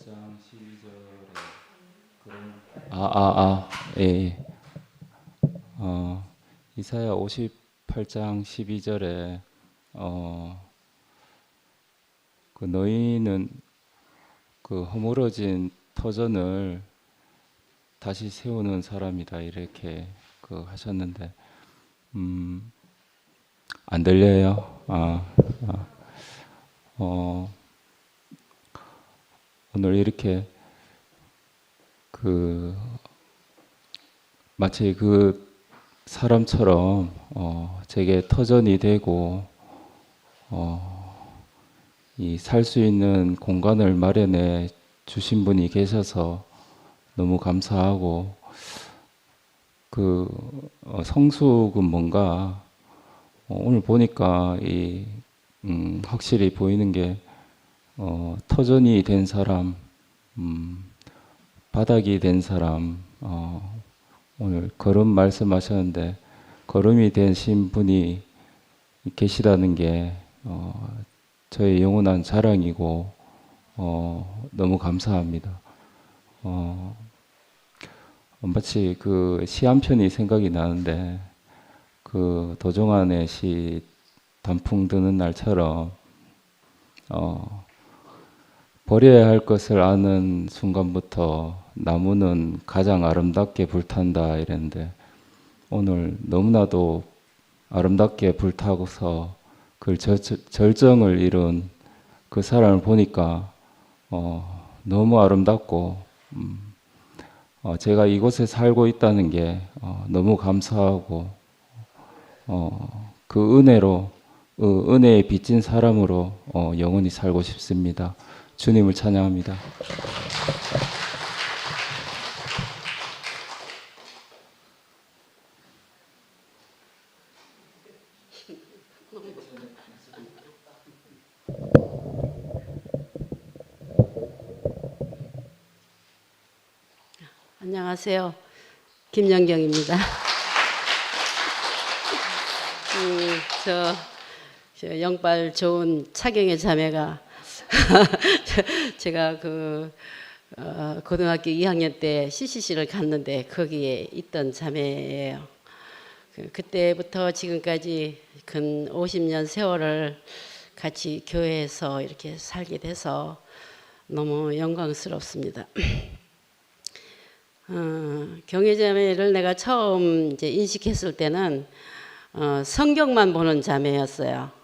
58장 12절에 그런 예. 이사야 58장 12절에 그 너희는 그 허물어진 터전을 다시 세우는 사람이다 이렇게 그 하셨는데 안 들려요? 오늘 이렇게 그 마치 그 사람처럼 제게 터전이 되고 이 살 수 있는 공간을 마련해 주신 분이 계셔서 너무 감사하고 그 성숙은 뭔가 오늘 보니까 이 확실히 보이는 게 터전이 된 사람, 바닥이 된 사람, 오늘 거름 말씀하셨는데 거름이 되신 분이 계시다는 게 저의 영원한 자랑이고 너무 감사합니다. 마치 그 시 한 편이 생각이 나는데 그 도종환의 시 단풍 드는 날처럼 버려야 할 것을 아는 순간부터 나무는 가장 아름답게 불탄다 이랬는데 오늘 너무나도 아름답게 불타고서 그 절정을 이룬 그 사람을 보니까 너무 아름답고 제가 이곳에 살고 있다는 게 너무 감사하고 그 은혜로 은혜에 빚진 사람으로 영원히 살고 싶습니다. 주님을 찬양합니다. 안녕하세요. 김연경입니다. 저 영빨 좋은 차경의 자매가 제가 그 고등학교 2학년 때 CCC를 갔는데 거기에 있던 자매예요. 그때부터 지금까지 근 50년 세월을 같이 교회에서 이렇게 살게 돼서 너무 영광스럽습니다. 경외자매를 내가 처음 이제 인식했을 때는 성경만 보는 자매였어요.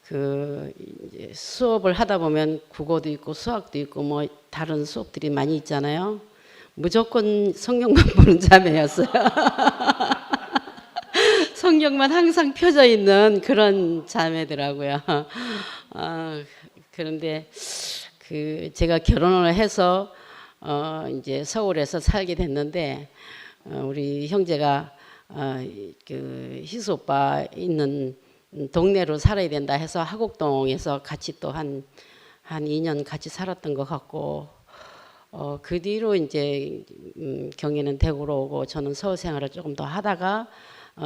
그 이제 수업을 하다 보면 국어도 있고 수학도 있고 뭐 다른 수업들이 많이 있잖아요. 무조건 성경만 보는 자매였어요. 성경만 항상 펴져 있는 그런 자매더라고요. 그런데 그 제가 결혼을 해서 이제 서울에서 살게 됐는데 우리 형제가 그 희수 오빠 있는 동네로 살아야 된다 해서 하곡동에서 같이 또 한 2년 같이 살았던 것 같고 그 뒤로 이제 경혜는 대구로 오고 저는 서울 생활을 조금 더 하다가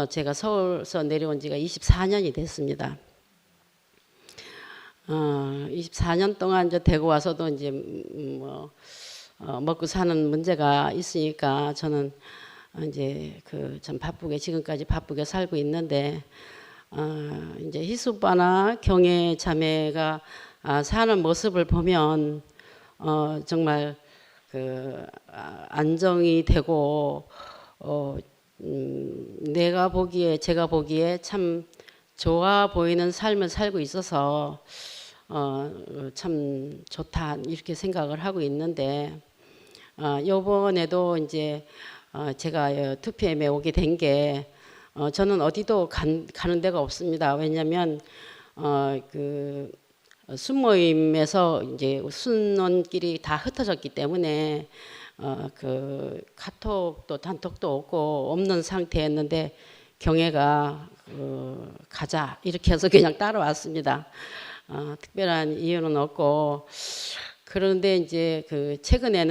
제가 서울서 내려온 지가 24년이 됐습니다. 24년 동안 이제 대구 와서도 이제 뭐 먹고 사는 문제가 있으니까 저는 이제 그 참 바쁘게 지금까지 바쁘게 살고 있는데 이제 희수오빠나 경혜 자매가 사는 모습을 보면 정말 그 안정이 되고 내가 보기에 제가 보기에 참 좋아 보이는 삶을 살고 있어서 참 좋다 이렇게 생각을 하고 있는데 요번에도 이제 제가 2PM에 오게 된 게 저는 어디도 가는 데가 없습니다. 왜냐하면 그 순모임에서 이제 순원끼리 다 흩어졌기 때문에 그 카톡도 단톡도 없는 상태였는데 경혜가 가자 이렇게 해서 그냥 따라왔습니다. 특별한 이유는 없고 그런데 이제 그 최근에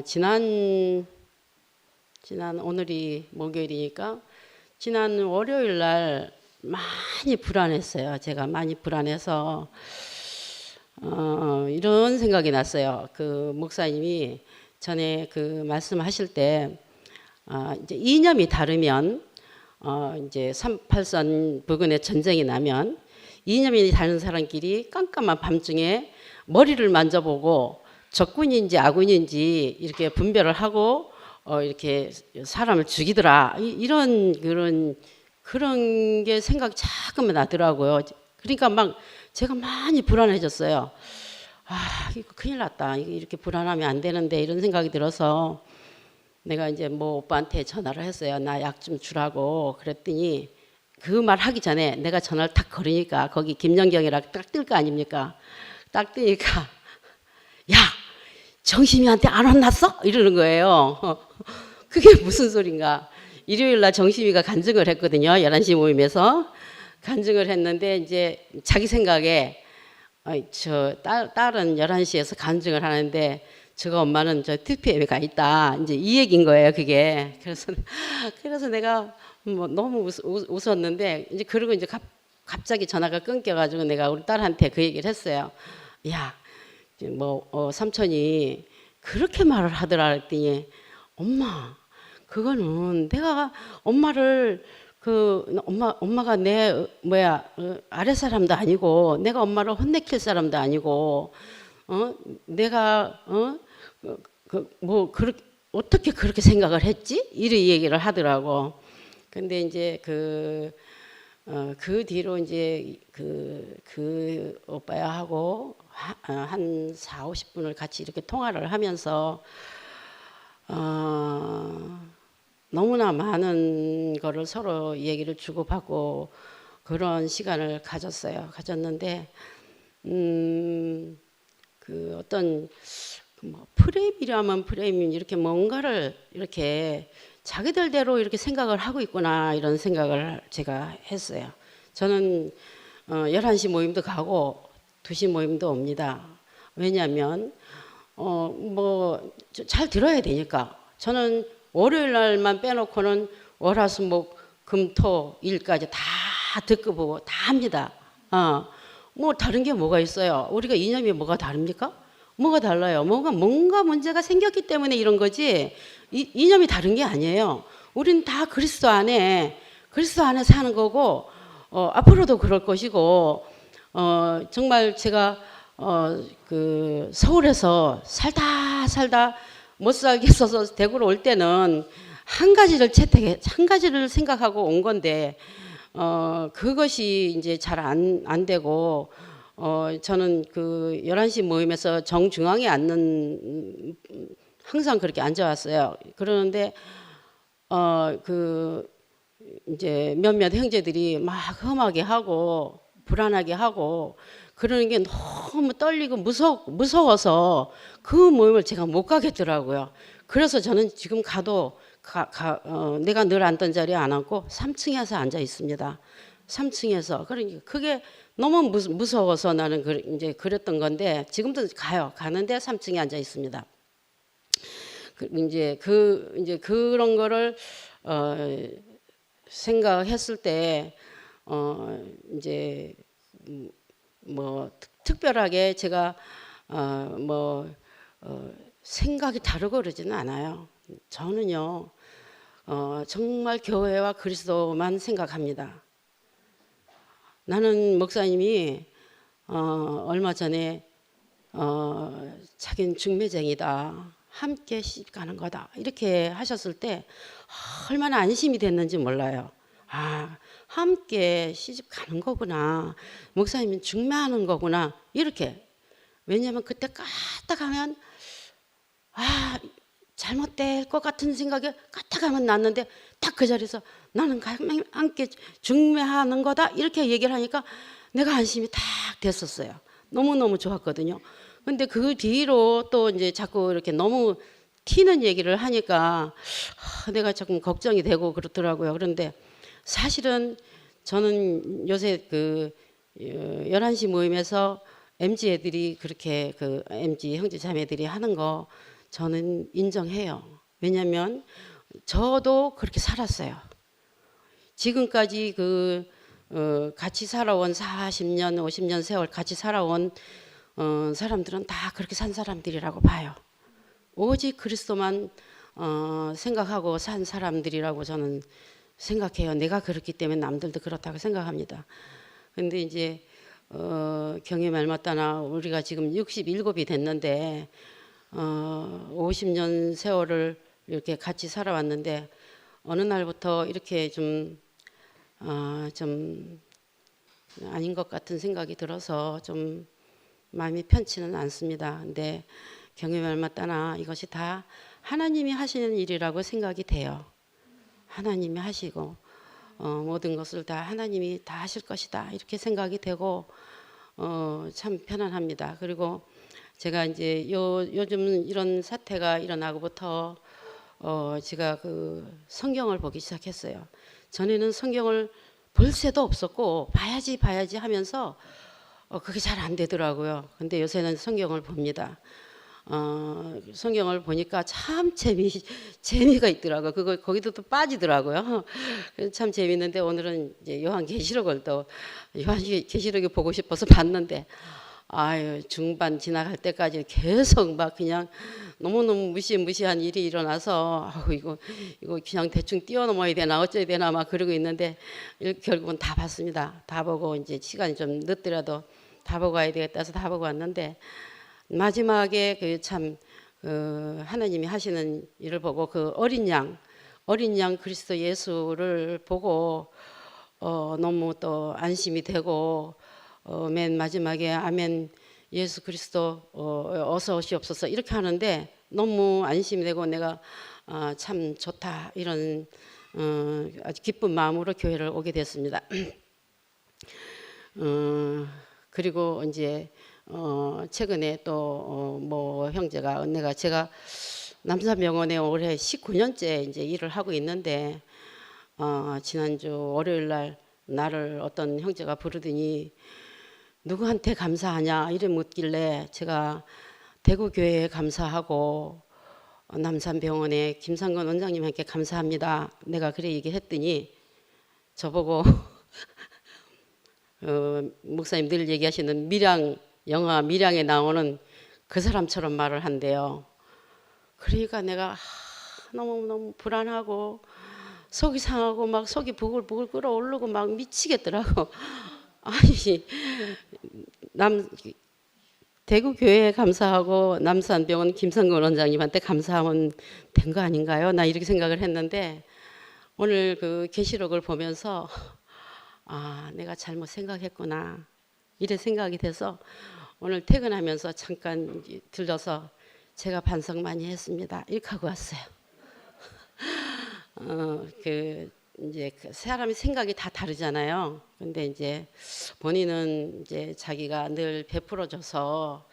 지난 오늘이 목요일이니까 지난 월요일 날 많이 불안했어요. 제가 많이 불안해서 이런 생각이 났어요. 그 목사님이 전에 그 말씀하실 때 이제 이념이 다르면 이제 38선 부근에 전쟁이 나면 이념이 다른 사람끼리 깜깜한 밤중에 머리를 만져보고 적군인지 아군인지 이렇게 분별을 하고 이렇게 사람을 죽이더라. 이런 그런 게 생각이 자꾸만 나더라고요. 그러니까 막 제가 많이 불안해졌어요. 아, 이거 큰일 났다. 이렇게 불안하면 안 되는데 이런 생각이 들어서 내가 이제 뭐 오빠한테 전화를 했어요. 나 약 좀 주라고. 그랬더니 그 말 하기 전에 내가 전화를 탁 걸으니까 거기 김연경이라 딱 뜰 거 아닙니까? 딱 뜨니까 야, 정심이한테 안 혼났어? 이러는 거예요. 그게 무슨 소린가? 일요일 날 정심이가 간증을 했거든요. 11시 모임에서. 간증을 했는데 이제 자기 생각에 저 딸은 11시에서 간증을 하는데 저가 엄마는 저 TPM에 가 있다. 이제 이 얘기인 거예요, 그게. 그래서 내가 뭐 너무 웃었는데 이제 그러고 이제 갑자기 전화가 끊겨가지고 내가 우리 딸한테 그 얘기를 했어요. 야, 뭐 삼촌이 그렇게 말을 하더라 했더니 엄마 그거는 내가 엄마를 엄마가 내 아랫 사람도 아니고 내가 엄마를 혼내킬 사람도 아니고 내가 어떻게 그렇게 생각을 했지? 이런 얘기를 하더라고. 근데 이제 그 뒤로 이제 그 오빠야 하고 한 4, 50분을 같이 이렇게 통화를 하면서 너무나 많은 거를 서로 얘기를 주고받고 그런 시간을 가졌는데 그 어떤 뭐 프레임이라면 프레임 이렇게 뭔가를 이렇게 자기들대로 이렇게 생각을 하고 있구나 이런 생각을 제가 했어요. 저는 11시 모임도 가고 2시 모임도 옵니다. 왜냐하면 뭐 잘 들어야 되니까. 저는 월요일 날만 빼놓고는 월화수목 금토 일까지 다 듣고 보고 다 합니다. 뭐 다른 게 뭐가 있어요? 우리가 이념이 뭐가 다릅니까? 뭐가 달라요? 뭔가 문제가 생겼기 때문에 이런 거지 이념이 다른 게 아니에요. 우리는 다 그리스도 안에 사는 거고 앞으로도 그럴 것이고 정말 제가 그 서울에서 살다 못 살겠어서 대구로 올 때는 한 가지를 생각하고 온 건데 그것이 이제 잘 안 되고 저는 그 11시 모임에서 정중앙에 항상 그렇게 앉아왔어요. 그러는데 그 이제 몇몇 형제들이 막 험하게 하고 불안하게 하고 그러는 게 너무 떨리고 무서워서 그 모임을 제가 못 가겠더라고요. 그래서 저는 지금 가도 내가 늘 앉던 자리에 안 앉고 3층에서 앉아 있습니다. 3층에서. 그러니까 그게 너무 무서워서 나는 이제 그랬던 건데 지금도 가는데 3층에 앉아 있습니다. 이제 그런 거를 생각했을 때 이제 뭐 특별하게 제가 생각이 다르고 그러지는 않아요. 저는요 정말 교회와 그리스도만 생각합니다. 나는 목사님이 얼마 전에 자기는 중매쟁이다. 함께 시집 가는 거다. 이렇게 하셨을 때 얼마나 안심이 됐는지 몰라요. 함께 시집 가는 거구나. 목사님은 중매하는 거구나. 이렇게. 왜냐하면 그때 까딱하면 잘못될 것 같은 생각에 까딱하면 났는데 딱 그 자리에서 나는 함께 중매하는 거다. 이렇게 얘기를 하니까 내가 안심이 딱 됐었어요. 너무너무 좋았거든요. 근데 그 뒤로 또 이제 자꾸 이렇게 너무 튀는 얘기를 하니까 내가 조금 걱정이 되고 그렇더라고요. 그런데 사실은 저는 요새 그 11시 모임에서 MZ 애들이 그렇게 그 MZ 형제 자매들이 하는 거 저는 인정해요. 왜냐하면 저도 그렇게 살았어요. 지금까지 같이 살아온 40년, 50년 세월 같이 살아온 사람들은 다 그렇게 산 사람들이라고 봐요. 오직 그리스도만 생각하고 산 사람들이라고 저는 생각해요. 내가 그렇기 때문에 남들도 그렇다고 생각합니다. 근데 이제 경의 말마따나 우리가 지금 67이 됐는데 50년 세월을 이렇게 같이 살아왔는데 어느 날부터 이렇게 좀 아닌 것 같은 생각이 들어서 좀 마음이 편치는 않습니다. 근데 경의 말마따나 이것이 다 하나님이 하시는 일이라고 생각이 돼요. 하나님이 하시고 모든 것을 다 하나님이 다 하실 것이다 이렇게 생각이 되고 참 편안합니다. 그리고 제가 이제 요즘 이런 사태가 일어나고부터 제가 그 성경을 보기 시작했어요. 전에는 성경을 볼 새도 없었고 봐야지 하면서 그게 잘 안 되더라고요. 근데 요새는 성경을 봅니다. 성경을 보니까 참 재미가 있더라고요. 거기도 또 빠지더라고요. 그래서 참 재밌는데 오늘은 이제 요한계시록을 또 요한계시록이 보고 싶어서 봤는데 아유 중반 지나갈 때까지 계속 막 그냥 너무너무 무시한 일이 일어나서 이거 그냥 대충 뛰어넘어야 되나 어쩌야 되나 막 그러고 있는데 결국은 다 봤습니다. 다 보고 이제 시간이 좀 늦더라도 다 보고 와야 되겠다 해서 다 보고 왔는데 마지막에 하나님이 하시는 일을 보고 그 어린 양 그리스도 예수를 보고 너무 또 안심이 되고 맨 마지막에 아멘 예수 그리스도 어서 오시옵소서 이렇게 하는데 너무 안심이 되고 내가 참 좋다 이런 아주 기쁜 마음으로 교회를 오게 됐습니다. 그리고 이제 최근에 또 뭐 형제가 제가 남산병원에 올해 19년째 이제 일을 하고 있는데 지난주 월요일 날 나를 어떤 형제가 부르더니 누구한테 감사하냐 이래 묻길래 제가 대구교회에 감사하고 남산병원에 김상건 원장님께 감사합니다. 내가 그래 얘기했더니 저보고 목사님 늘 얘기하시는 영화 밀양에 나오는 그 사람처럼 말을 한대요. 그러니까 내가 너무 불안하고 속이 상하고 막 속이 부글부글 끓어오르고 막 미치겠더라고. 아니 대구 교회에 감사하고 남산병원 김상건 원장님한테 감사하면 된 거 아닌가요? 나 이렇게 생각을 했는데 오늘 그 계시록을 보면서 내가 잘못 생각했구나 이래 생각이 돼서 오늘 퇴근하면서 잠깐 들러서 제가 반성 많이 했습니다. 이렇게 하고 왔어요. 이제 사람이 생각이 다 다르잖아요. 근데 이제 본인은 이제 자기가 늘 베풀어줘서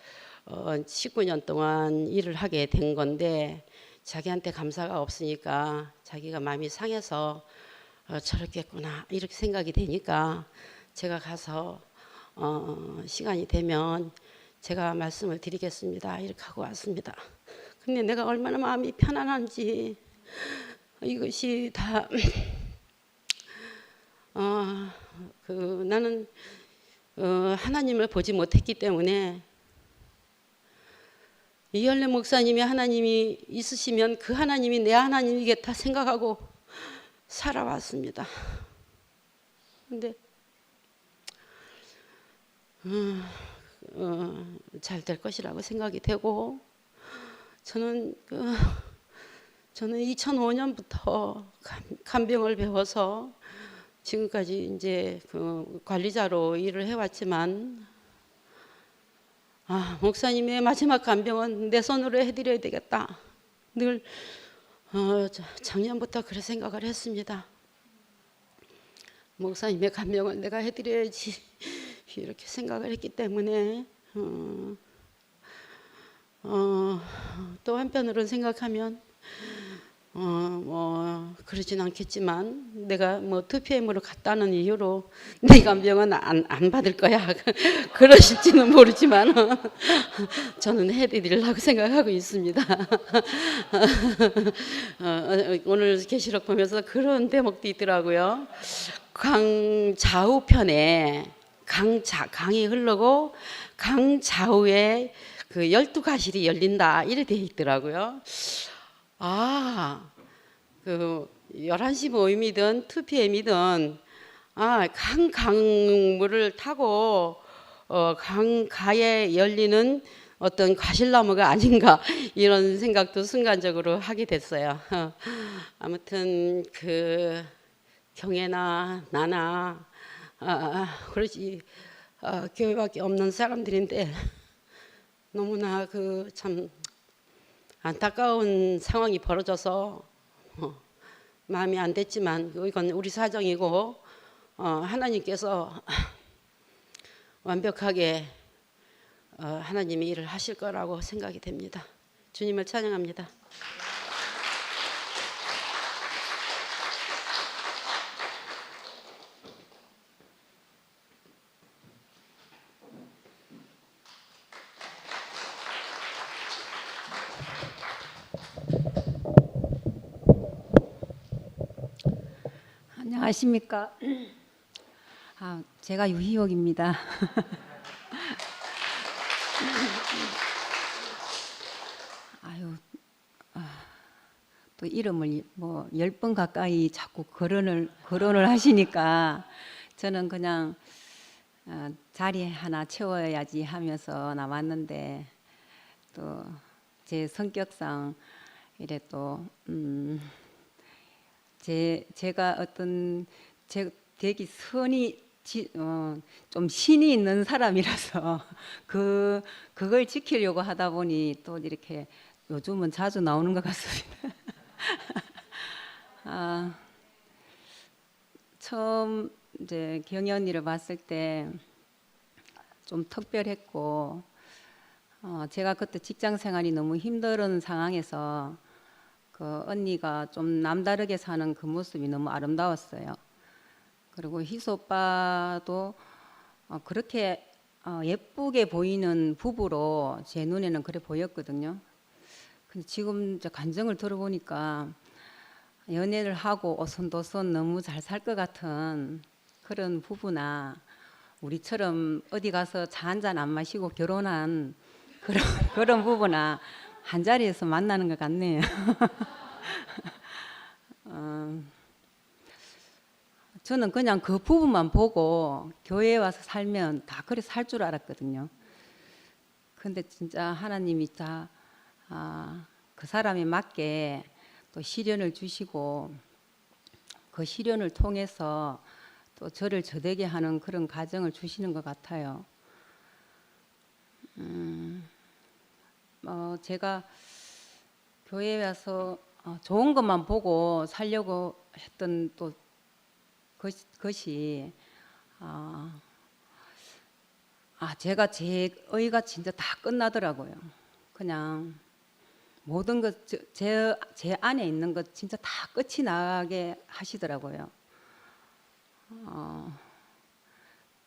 19년 동안 일을 하게 된 건데 자기한테 감사가 없으니까 자기가 마음이 상해서 저렇겠구나 이렇게 생각이 되니까 제가 가서 시간이 되면 제가 말씀을 드리겠습니다 이렇게 하고 왔습니다. 근데 내가 얼마나 마음이 편안한지 이것이 다 나는 하나님을 보지 못했기 때문에 이열래 목사님이 하나님이 있으시면 그 하나님이 내 하나님이겠다 생각하고 살아왔습니다. 근데 잘 될 것이라고 생각이 되고 저는 2005년부터 간병을 배워서 지금까지 이제 그 관리자로 일을 해왔지만 목사님의 마지막 간병은 내 손으로 해드려야 되겠다. 늘 작년부터 그런 생각을 했습니다. 목사님의 간병을 내가 해드려야지 이렇게 생각을 했기 때문에 또 한편으로는 생각하면 뭐 그러진 않겠지만 내가 뭐 2PM으로 갔다는 이유로 내 간병은 안 받을 거야 그러실지는 모르지만 저는 해드리려고 생각하고 있습니다. 오늘 계시록 보면서 그런 대목도 있더라고요. 강 좌우편에 강이 흐르고 강 좌우에 그 12가실이 열린다 이래 돼 있더라고요. 아, 그 11시 모임이든 2PM이든 강물을 타고 강가에 열리는 어떤 과실나무가 아닌가 이런 생각도 순간적으로 하게 됐어요. 아무튼 그 경애나 나나 그렇지 교회밖에 없는 사람들인데 너무나 그 참 안타까운 상황이 벌어져서 마음이 안 됐지만 이건 우리 사정이고 하나님께서 완벽하게 하나님이 일을 하실 거라고 생각이 됩니다. 주님을 찬양합니다. 안녕하십니까. 제가 유희옥입니다. 아유, 또 이름을 뭐 10번 가까이 자꾸 거론을 하시니까 저는 그냥 자리 하나 채워야지 하면서 나왔는데 또 제 성격상 이래 또 제가 어떤 되게 선이 좀 신이 있는 사람이라서 그걸 지키려고 하다 보니 또 이렇게 요즘은 자주 나오는 것 같습니다. 처음 이제 경희 언니를 봤을 때 좀 특별했고 제가 그때 직장 생활이 너무 힘든 상황에서 그 언니가 좀 남다르게 사는 그 모습이 너무 아름다웠어요. 그리고 희수 오빠도 그렇게 예쁘게 보이는 부부로 제 눈에는 그래 보였거든요. 근데 지금 이제 간증을 들어보니까 연애를 하고 오손도손 너무 잘 살 것 같은 그런 부부나 우리처럼 어디 가서 차 한 잔 안 마시고 결혼한 그런 부부나 한 자리에서 만나는 것 같네요. 저는 그냥 그 부분만 보고 교회에 와서 살면 다 그래 살 줄 알았거든요. 근데 진짜 하나님이 다 그 사람에 맞게 또 시련을 주시고 그 시련을 통해서 또 저를 저되게 하는 그런 가정을 주시는 것 같아요. 제가 교회에 와서 좋은 것만 보고 살려고 했던 또 것이 제가 제 의가 진짜 다 끝나더라고요. 그냥 모든 것 제 안에 있는 것 진짜 다 끝이 나게 하시더라고요.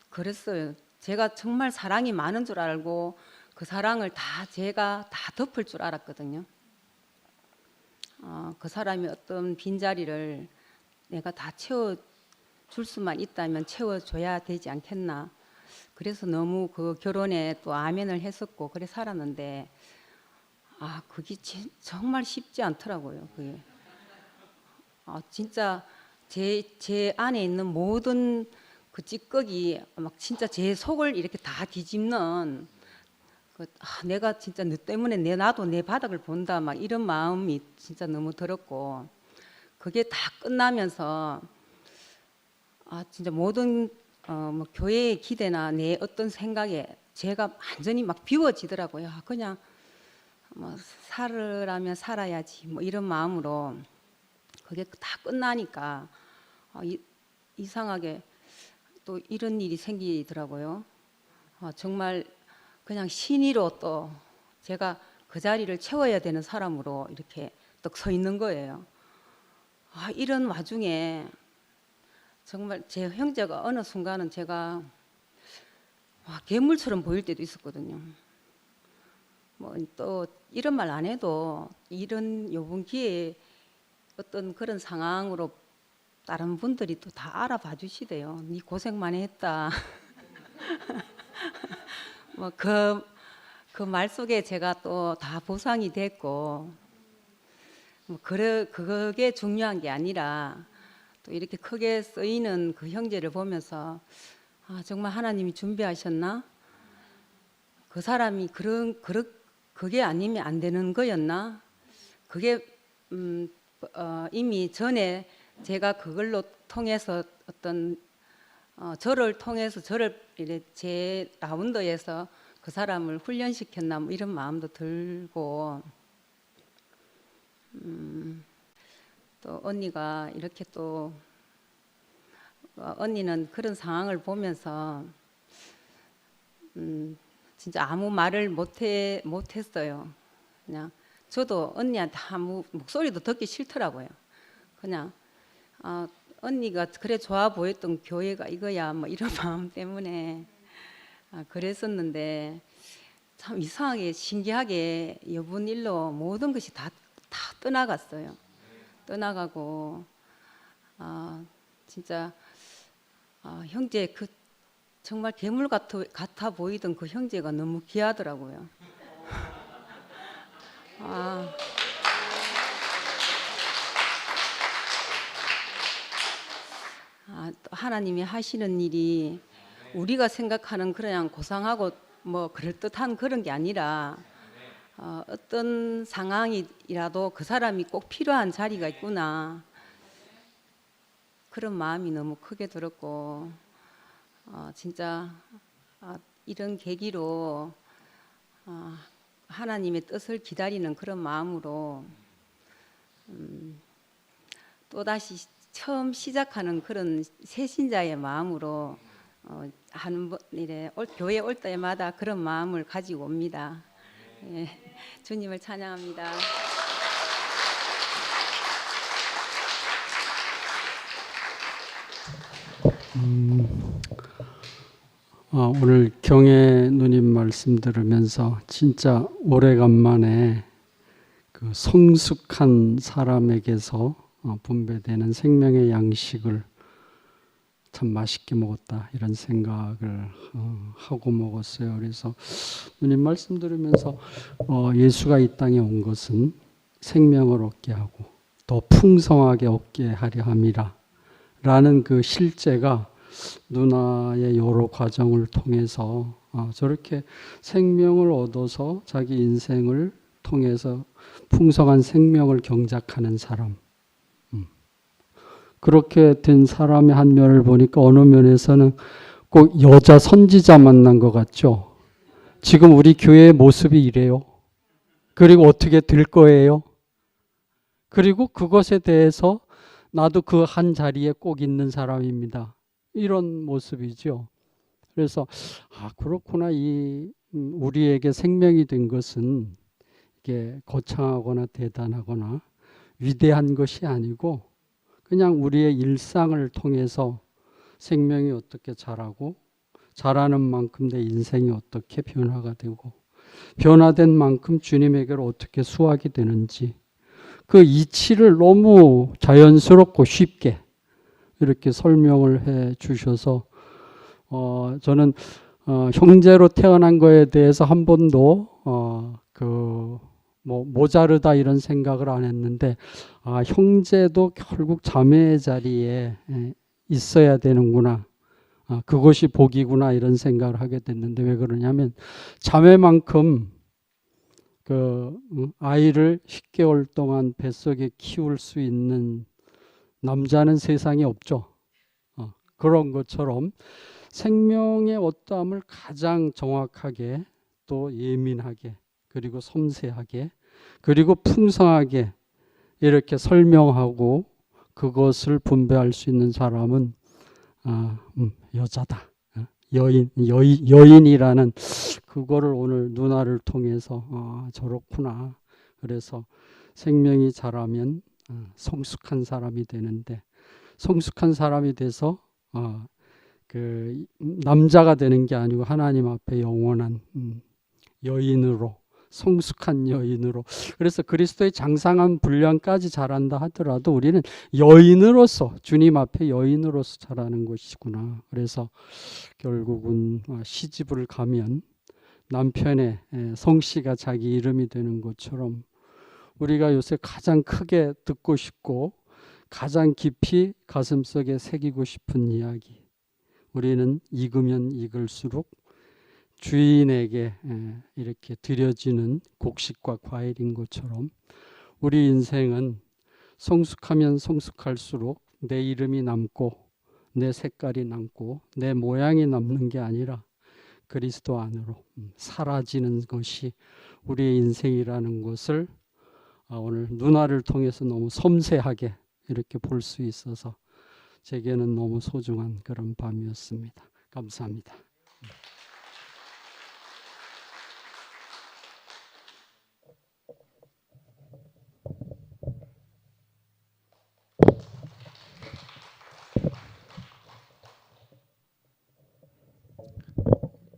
그랬어요. 제가 정말 사랑이 많은 줄 알고 그 사랑을 다 제가 다 덮을 줄 알았거든요. 그 사람이 어떤 빈자리를 내가 다 채워줄 수만 있다면 채워줘야 되지 않겠나. 그래서 너무 그 결혼에 또 아멘을 했었고 그래 살았는데 그게 정말 쉽지 않더라고요. 그게 진짜 제 안에 있는 모든 그 찌꺼기 막 진짜 제 속을 이렇게 다 뒤집는 내가 진짜 너 때문에 나도 내 바닥을 본다 막 이런 마음이 진짜 너무 들었고 그게 다 끝나면서 진짜 모든 뭐 교회의 기대나 내 어떤 생각에 제가 완전히 막 비워지더라고요. 그냥 뭐 살으라면 살아야지 뭐 이런 마음으로 그게 다 끝나니까 이상하게 또 이런 일이 생기더라고요. 정말 그냥 신의로 또 제가 그 자리를 채워야 되는 사람으로 이렇게 딱 서 있는 거예요. 이런 와중에 정말 제 형제가 어느 순간은 제가 괴물처럼 보일 때도 있었거든요. 뭐 또 이런 말 안 해도 요번 기회에 어떤 그런 상황으로 다른 분들이 또 다 알아봐 주시대요. 네 고생 많이 했다. 뭐 그 말 속에 제가 또 다 보상이 됐고, 뭐 그게 중요한 게 아니라 또 이렇게 크게 쓰이는 그 형제를 보면서 아, 정말 하나님이 준비하셨나? 그 사람이 그게 아니면 안 되는 거였나? 그게 이미 전에 제가 그걸로 통해서 어떤 저를 통해서 저를 이제 제 라운드에서 그 사람을 훈련시켰나 뭐 이런 마음도 들고, 또 언니가 이렇게 또 언니는 그런 상황을 보면서 진짜 아무 말을 못했어요. 그냥 저도 언니한테 아무 목소리도 듣기 싫더라고요. 그냥 언니가 그래 좋아 보였던 교회가 이거야 뭐 이런 마음 때문에 그랬었는데, 참 이상하게 신기하게 이번 일로 모든 것이 다 떠나갔어요. 떠나가고 진짜 형제 그 정말 괴물 같아 보이던 그 형제가 너무 귀하더라고요. 또 하나님이 하시는 일이 우리가 생각하는 그냥 고상하고 뭐 그럴듯한 그런 게 아니라 어떤 상황이라도 그 사람이 꼭 필요한 자리가 있구나, 그런 마음이 너무 크게 들었고, 진짜 이런 계기로 하나님의 뜻을 기다리는 그런 마음으로 또다시 처음 시작하는 그런 새신자의 마음으로 하는 일에 교회 올 때마다 그런 마음을 가지고 옵니다. 예, 주님을 찬양합니다. 오늘 경혜 누님 말씀 들으면서 진짜 오래간만에 그 성숙한 사람에게서 분배되는 생명의 양식을 참 맛있게 먹었다, 이런 생각을 하고 먹었어요. 그래서 누님 말씀 들으면서 예수가 이 땅에 온 것은 생명을 얻게 하고 더 풍성하게 얻게 하려 함이라 라는 그 실제가 누나의 여러 과정을 통해서 저렇게 생명을 얻어서 자기 인생을 통해서 풍성한 생명을 경작하는 사람, 그렇게 된 사람의 한 면을 보니까 어느 면에서는 꼭 여자 선지자 만난 것 같죠. 지금 우리 교회의 모습이 이래요. 그리고 어떻게 될 거예요. 그리고 그것에 대해서 나도 그 한 자리에 꼭 있는 사람입니다, 이런 모습이죠. 그래서 그렇구나, 이 우리에게 생명이 된 것은 이게 거창하거나 대단하거나 위대한 것이 아니고 그냥 우리의 일상을 통해서 생명이 어떻게 자라고 자라는 만큼 내 인생이 어떻게 변화가 되고 변화된 만큼 주님에게로 어떻게 수확이 되는지, 그 이치를 너무 자연스럽고 쉽게 이렇게 설명을 해 주셔서 저는 형제로 태어난 거에 대해서 한 번도 모자르다 이런 생각을 안 했는데, 형제도 결국 자매의 자리에 있어야 되는구나, 그것이 복이구나, 이런 생각을 하게 됐는데, 왜 그러냐면 자매만큼 그 아이를 10개월 동안 뱃속에 키울 수 있는 남자는 세상에 없죠. 그런 것처럼 생명의 어떠함을 가장 정확하게 또 예민하게 그리고 섬세하게 그리고 풍성하게 이렇게 설명하고 그것을 분배할 수 있는 사람은 여자다, 여인이라는 그거를 오늘 누나를 통해서 저렇구나. 그래서 생명이 자라면 성숙한 사람이 되는데, 성숙한 사람이 돼서 그 남자가 되는 게 아니고 하나님 앞에 영원한 여인으로, 성숙한 여인으로. 그래서 그리스도의 장상한 분량까지 자란다 하더라도 우리는 여인으로서, 주님 앞에 여인으로서 자라는 것이구나. 그래서 결국은 시집을 가면 남편의 성씨가 자기 이름이 되는 것처럼 우리가 요새 가장 크게 듣고 싶고 가장 깊이 가슴속에 새기고 싶은 이야기. 우리는 익으면 익을수록 주인에게 이렇게 드려지는 곡식과 과일인 것처럼 우리 인생은 성숙하면 성숙할수록 내 이름이 남고 내 색깔이 남고 내 모양이 남는 게 아니라 그리스도 안으로 사라지는 것이 우리의 인생이라는 것을 오늘 누나를 통해서 너무 섬세하게 이렇게 볼 수 있어서 제게는 너무 소중한 그런 밤이었습니다. 감사합니다.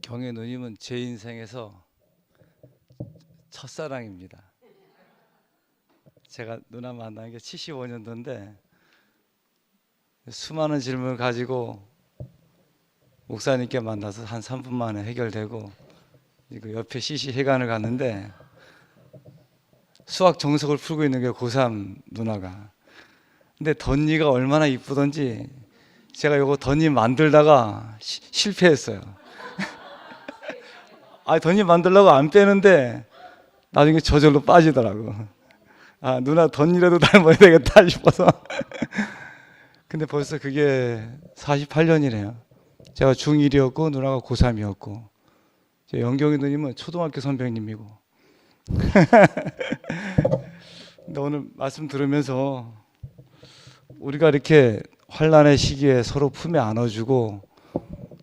경혜 누님은 제 인생에서 첫사랑입니다. 제가 누나 만난 게 75년도인데 수많은 질문을 가지고 목사님께 만나서 한 3분 만에 해결되고 그 옆에 CC 회관을 갔는데 수학 정석을 풀고 있는 게 고3 누나가. 근데 덧니가 얼마나 이쁘던지 제가 요거 덧니 만들다가 실패했어요. 덧니 만들려고 안 빼는데 나중에 저절로 빠지더라고. 누나 덧니라도 닮아야 되겠다 싶어서. 근데 벌써 그게 48년이네요. 제가 중1이었고 누나가 고3이었고 영경이 누님은 초등학교 선배님이고. 근데 오늘 말씀 들으면서 우리가 이렇게 환난의 시기에 서로 품에 안아주고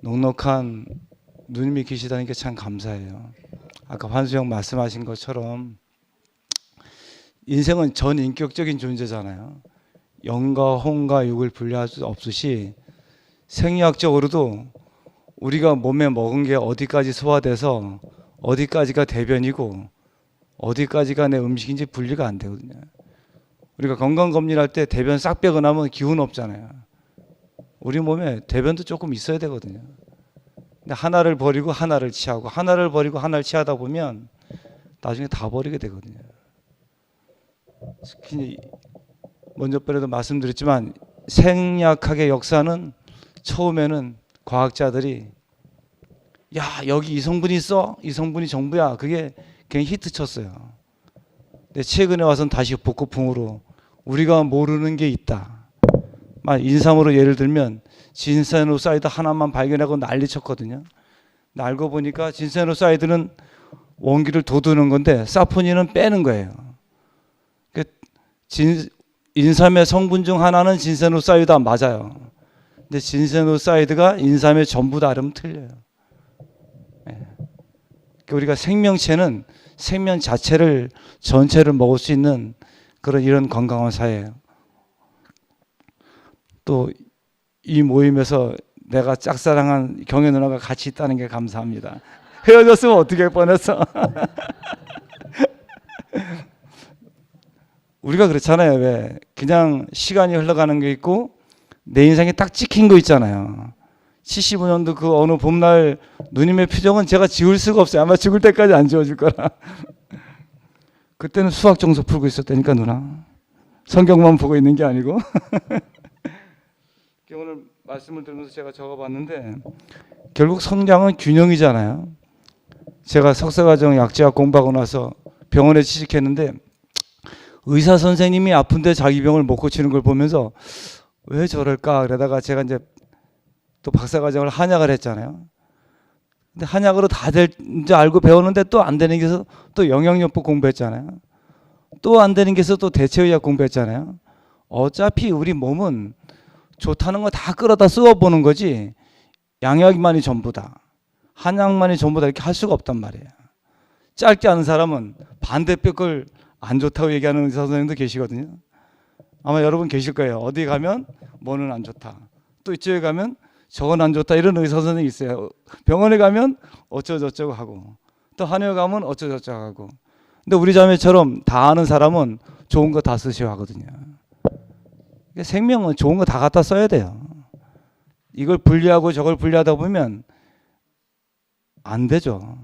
넉넉한 누님이 계시다는 게 참 감사해요. 아까 환수형 말씀하신 것처럼 인생은 전인격적인 존재잖아요. 영과 혼과 육을 분리할 수 없듯이 생리학적으로도 우리가 몸에 먹은 게 어디까지 소화돼서 어디까지가 대변이고 어디까지가 내 음식인지 분리가 안 되거든요. 우리가 건강검진할 때 대변 싹 빼고 나면 기운 없잖아요. 우리 몸에 대변도 조금 있어야 되거든요. 근데 하나를 버리고 하나를 취하고 하나를 버리고 하나를 취하다 보면 나중에 다 버리게 되거든요. 특히 먼저 번에도 말씀드렸지만 생리학의 역사는 처음에는 과학자들이 야 여기 이 성분이 있어? 이 성분이 전부야. 그게 그냥 히트 쳤어요. 근데 최근에 와서는 다시 복고풍으로 우리가 모르는 게 있다. 인삼으로 예를 들면 진세노사이드 하나만 발견하고 난리 쳤거든요. 근데 알고 보니까 진세노사이드는 원기를 돋우는 건데 사포닌은 빼는 거예요. 인삼의 성분 중 하나는 진세노사이드가 맞아요. 근데 진세노사이드가 인삼의 전부다 그러면 틀려요. 우리가 생명체는 생명 자체를 전체를 먹을 수 있는 그런 이런 건강한 사회예요. 또 이 모임에서 내가 짝사랑한 경혜 누나가 같이 있다는 게 감사합니다. 헤어졌으면 어떻게 할 뻔했어. 우리가 그렇잖아요. 왜 그냥 시간이 흘러가는 게 있고 내 인생에 딱 찍힌 거 있잖아요. 75년도 그 어느 봄날 누님의 표정은 제가 지울 수가 없어요. 아마 죽을 때까지 안 지워줄 거라. 그때는 수학 정석 풀고 있었다니까 누나. 성경만 보고 있는 게 아니고. 오늘 말씀을 들으면서 제가 적어봤는데 결국 성장은 균형이잖아요. 제가 석사과정 약제학 공부하고 나서 병원에 취직했는데 의사 선생님이 아픈데 자기 병을 못 고치는 걸 보면서 왜 저럴까 그러다가 제가 이제 또 박사과정을 한약을 했잖아요. 근데 한약으로 다 될 줄 알고 배웠는데 또 안 되는 게 있어서 또 영양요법 공부했잖아요. 또 안 되는 게 있어서 또 대체의학 공부했잖아요. 어차피 우리 몸은 좋다는 거 다 끌어다 쓰어보는 거지 양약만이 전부다. 한약만이 전부다 이렇게 할 수가 없단 말이에요. 짧게 아는 사람은 반대벽을 안 좋다고 얘기하는 의사 선생님도 계시거든요. 아마 여러분 계실 거예요. 어디 가면 뭐는 안 좋다. 또 이쪽에 가면 저건 안 좋다. 이런 의사 선생님이 있어요. 병원에 가면 어쩌저쩌고 하고 또 한의원 가면 어쩌저쩌고 하고. 근데 우리 자매처럼 다 아는 사람은 좋은 거 다 쓰시오 하거든요. 생명은 좋은 거 다 갖다 써야 돼요. 이걸 분리하고 저걸 분리하다 보면 안 되죠.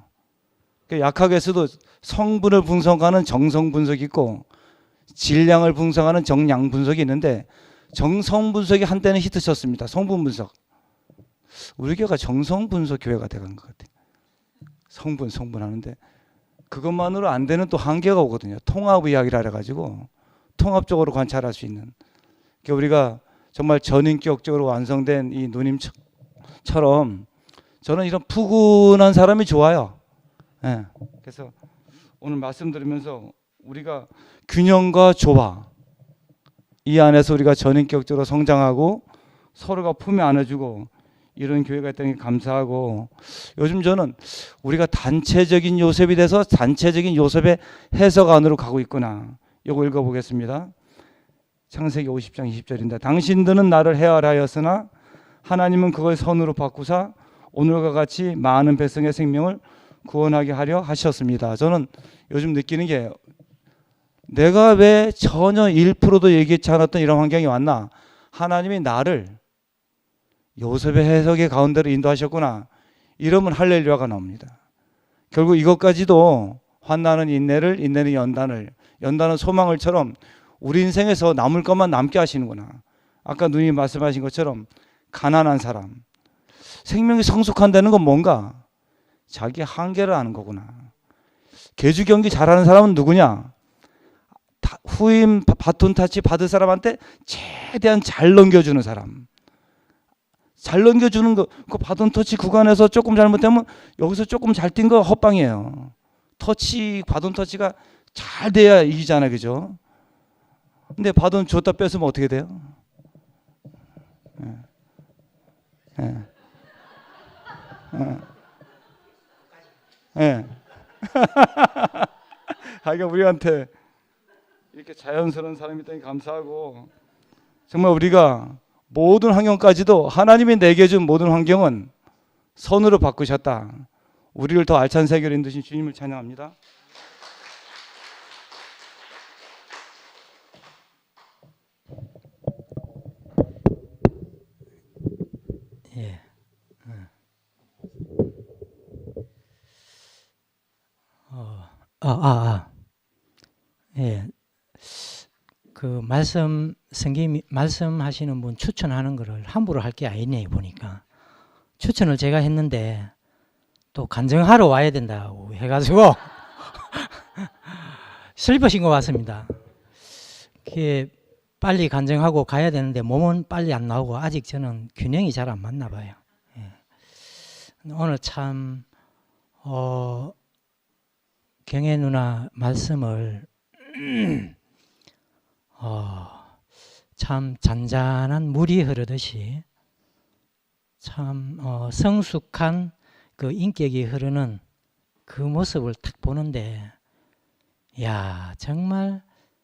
약학에서도 성분을 분석하는 정성 분석이 있고 질량을 분석하는 정량 분석이 있는데 정성 분석이 한때는 히트쳤습니다. 성분 분석. 우리 교회가 정성 분석 교회가 돼간 것 같아요. 성분 하는데 그것만으로 안 되는 또 한계가 오거든요. 통합 의학이라 해가지고 통합적으로 관찰할 수 있는. 그러니까 우리가 정말 전인격적으로 완성된 이 누님처럼 저는 이런 푸근한 사람이 좋아요. 예. 그래서 오늘 말씀 들으면서 우리가 균형과 조화 이 안에서 우리가 전인격적으로 성장하고 서로가 품에 안아주고 이런 교회가 있다는 게 감사하고 요즘 저는 우리가 단체적인 요셉이 돼서 단체적인 요셉의 해석 안으로 가고 있구나. 이거 읽어보겠습니다. 창세기 50장 20절인데 당신들은 나를 헤아라하였으나 하나님은 그걸 선으로 바꾸사 오늘과 같이 많은 백성의 생명을 구원하게 하려 하셨습니다. 저는 요즘 느끼는 게 내가 왜 전혀 1%도 얘기치 않았던 이런 환경이 왔나? 하나님이 나를 요셉의 해석의 가운데로 인도하셨구나. 이러면 할렐루야가 나옵니다. 결국 이것까지도 환난은 인내를, 인내는 연단을, 연단은 소망을처럼 우리 인생에서 남을 것만 남게 하시는구나. 아까 누님이 말씀하신 것처럼 가난한 사람. 생명이 성숙한다는 건 뭔가? 자기 한계를 아는 거구나. 개주 경기 잘하는 사람은 누구냐? 후임 바톤 타치 받을 사람한테 최대한 잘 넘겨주는 사람. 잘 넘겨주는 거, 그 바톤 터치 구간에서 조금 잘못되면 여기서 조금 잘 뛴 거 헛방이에요. 바톤 터치가 잘 돼야 이기잖아요, 그죠? 근데 바톤 줬다 뺏으면 어떻게 돼요? 예. 예. 예. 그러니까 우리한테 이렇게 자연스러운 사람이 있다니 감사하고 정말 우리가 모든 환경까지도 하나님이 내게 준 모든 환경은 선으로 바꾸셨다. 우리를 더 알찬 세계로 인도신 주님을 찬양합니다. 예. 예. 그 성김 말씀하시는 분 추천하는 거를 함부로 할 게 아니네 보니까 추천을 제가 했는데 또 간증하러 와야 된다고 해가지고 슬퍼신 것 같습니다. 그게 빨리 간증하고 가야 되는데 몸은 빨리 안 나오고 아직 저는 균형이 잘 안 맞나 봐요. 예. 오늘 참 경혜 누나 말씀을 참 잔잔한 물이 흐르듯이 참 성숙한 그 인격이 흐르는 그 모습을 딱 보는데 야 정말